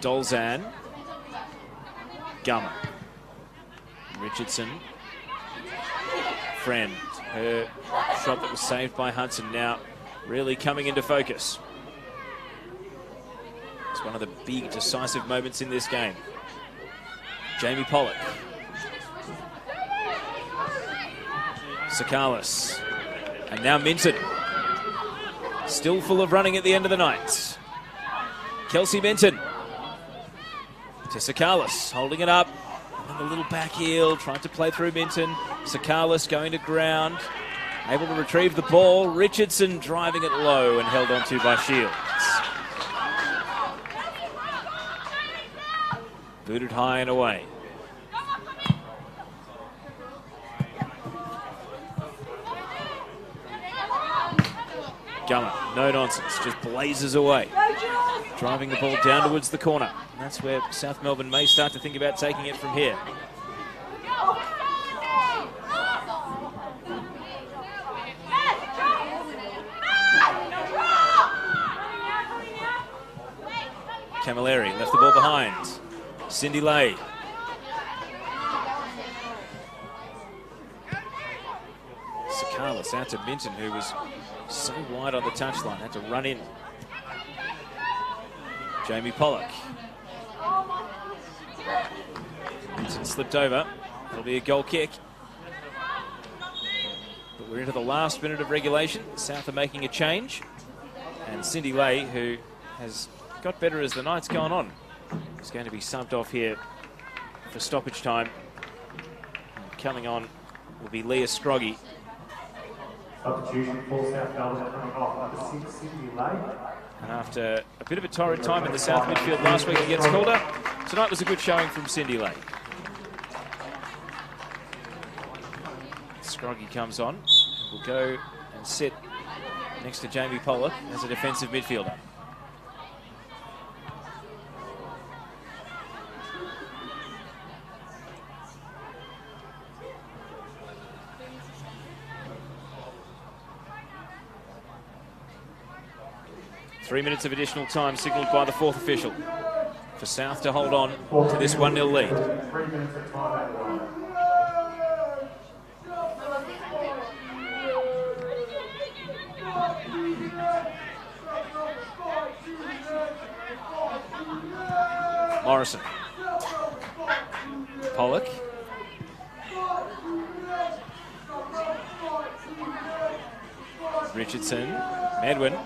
Dolzan. Gummer. Richardson. Friend. Her shot that was saved by Hudson now really coming into focus. It's one of the big decisive moments in this game. Jamie Pollock. Sakalis. And now Minton. Still full of running at the end of the night. Kelsey Minton. To Sakalis, holding it up. And the little back heel, trying to play through Minton. Sakalis going to ground. Able to retrieve the ball. Richardson driving it low and held onto by Shields. Booted high and away. Gummer, no nonsense, just blazes away. Driving the ball down towards the corner. And that's where South Melbourne may start to think about taking it from here. Camilleri left the ball behind. Cindy Lay. Sakalis out to Minton, who was so wide on the touchline, had to run in. Jamie Pollock. Minton slipped over. It'll be a goal kick. But we're into the last minute of regulation. South are making a change. And Cindy Lay, who has got better as the night's gone on, is going to be subbed off here for stoppage time. And coming on will be Leah Scroggy. Substitution for South Melbourne coming off number 6, Cindy Lay. And after a bit of a torrid time in the South midfield last week against Calder, tonight was a good showing from Cindy Lay. Scroggy comes on, will go and sit next to Jamie Pollock as a defensive midfielder. Three minutes of additional time signalled by the fourth official for South to hold on to this 1-0 lead. 3 minutes of time at the line. Morrison. Pollock. Richardson. Medwin.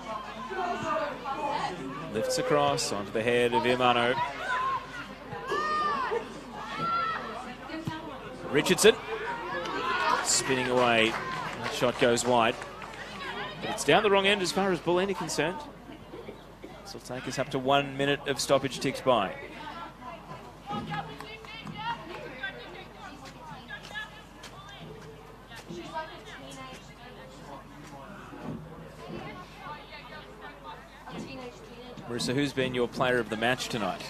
Lifts across onto the head of Imano. Richardson. Spinning away. That shot goes wide. But it's down the wrong end as far as Bulleen are concerned. This will take us up to 1 minute of stoppage ticks by. Marissa, who's been your player of the match tonight?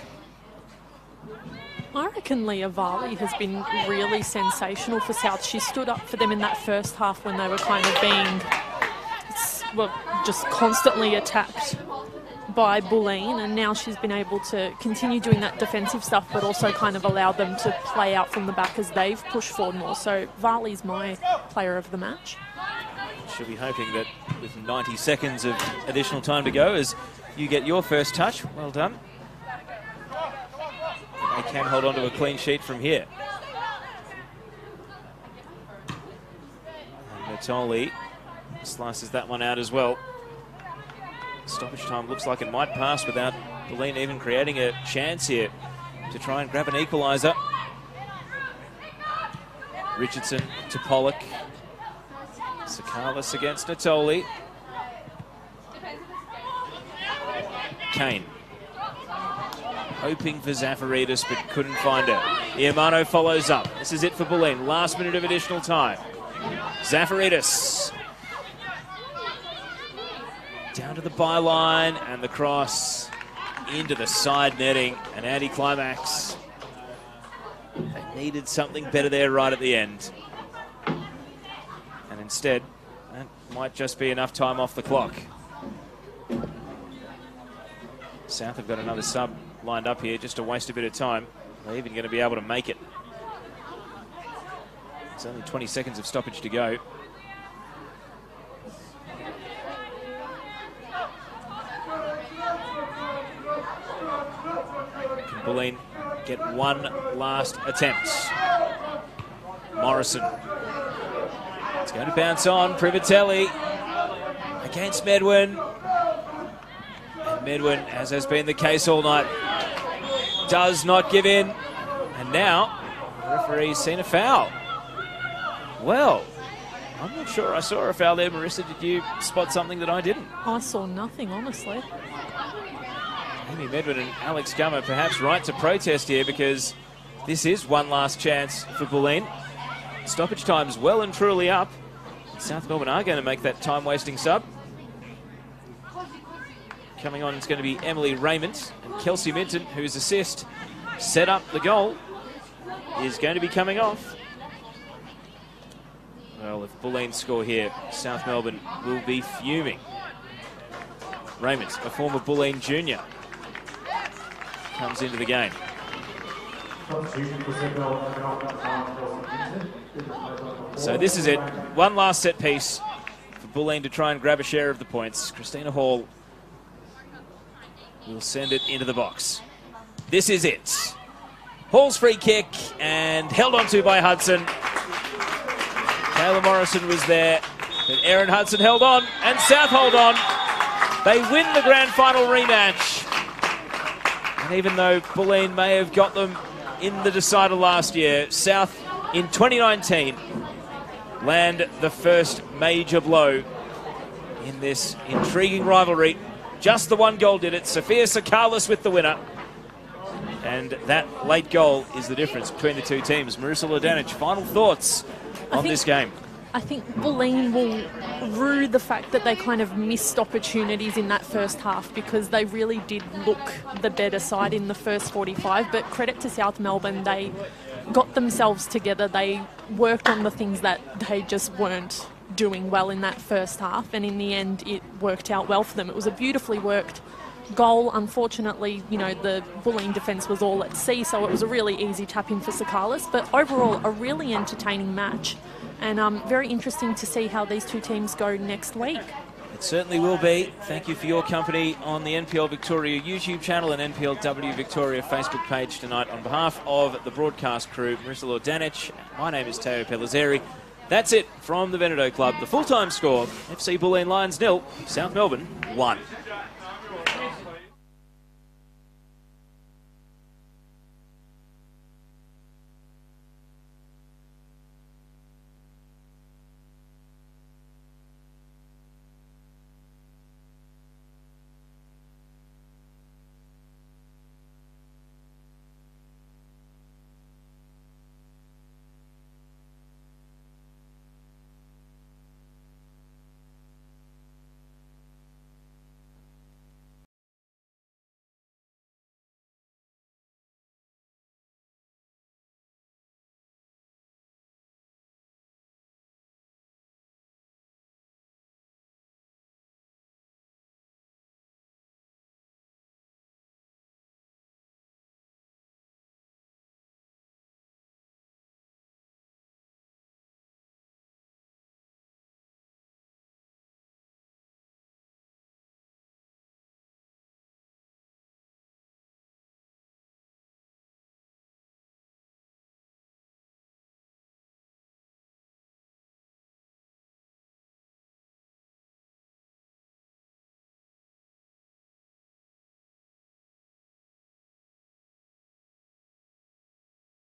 I reckon Leah Varley has been really sensational for South. She stood up for them in that first half when they were kind of being, just constantly attacked by Bulleen, and now she's been able to continue doing that defensive stuff but also kind of allow them to play out from the back as they've pushed forward more. So Varley's my player of the match. She'll be hoping that with 90 seconds of additional time to go as you get your first touch. Well done. They can hold on to a clean sheet from here. And Natoli slices that one out as well. Stoppage time looks like it might pass without Bulleen even creating a chance here to try and grab an equaliser. Richardson to Pollock. Sakalis against Natoli. Kane. Hoping for Zafaridis, but couldn't find her. Iamano follows up. This is it for Bulleen. Last minute of additional time. Zafaridis. Down to the byline, and the cross into the side netting. An anticlimax. They needed something better there right at the end. And instead, that might just be enough time off the clock. South have got another sub lined up here just to waste a bit of time. They're even going to be able to make it. It's only 20 seconds of stoppage to go. Can Bulleen get one last attempt? Morrison. It's going to bounce on. Privatelli against Medwin. Medwin, as has been the case all night, does not give in. And now, the referee's seen a foul. Well, I'm not sure I saw a foul there. Marissa, did you spot something that I didn't? I saw nothing, honestly. Amy Medwin and Alex Gummer perhaps right to protest here, because this is one last chance for Bulleen. Stoppage time's well and truly up. South Melbourne are going to make that time-wasting sub. Coming on, it's going to be Emily Raymond, and Kelsey Minton, whose assist set up the goal, is going to be coming off. Well, if Bulleen score here, South Melbourne will be fuming. Raymond, a former Bulleen junior, comes into the game. So this is it. One last set piece for Bulleen to try and grab a share of the points. Christina Hall will send it into the box. This is it. Hall's free kick, and held on to by Hudson. Taylor Morrison was there But Aaron Hudson held on, and South hold on. They win the grand final rematch. And even though Bulleen may have got them in the decider last year, South in 2019 land the first major blow in this intriguing rivalry. Just the one goal did it. Sophia Sakalis with the winner. And that late goal is the difference between the two teams. Marissa Lodanic, final thoughts on this game? I think Bulleen will rue the fact that they kind of missed opportunities in that first half, because they really did look the better side in the first 45. But credit to South Melbourne, they got themselves together. They worked on the things that they just weren't doing well in that first half, and in the end it worked out well for them. It was a beautifully worked goal. Unfortunately, you know, the Bulleen defence was all at sea, so it was a really easy tap in for Sakalis. But overall, a really entertaining match, and very interesting to see how these two teams go next week. It certainly will be. Thank you for your company on the NPL Victoria YouTube channel and NPLW Victoria Facebook page tonight. On behalf of the broadcast crew, Marissa Lordanic, my name is Teo Pellizzeri. That's it from the Veneto Club. The full-time score, FC Bulleen Lions 0, South Melbourne 1.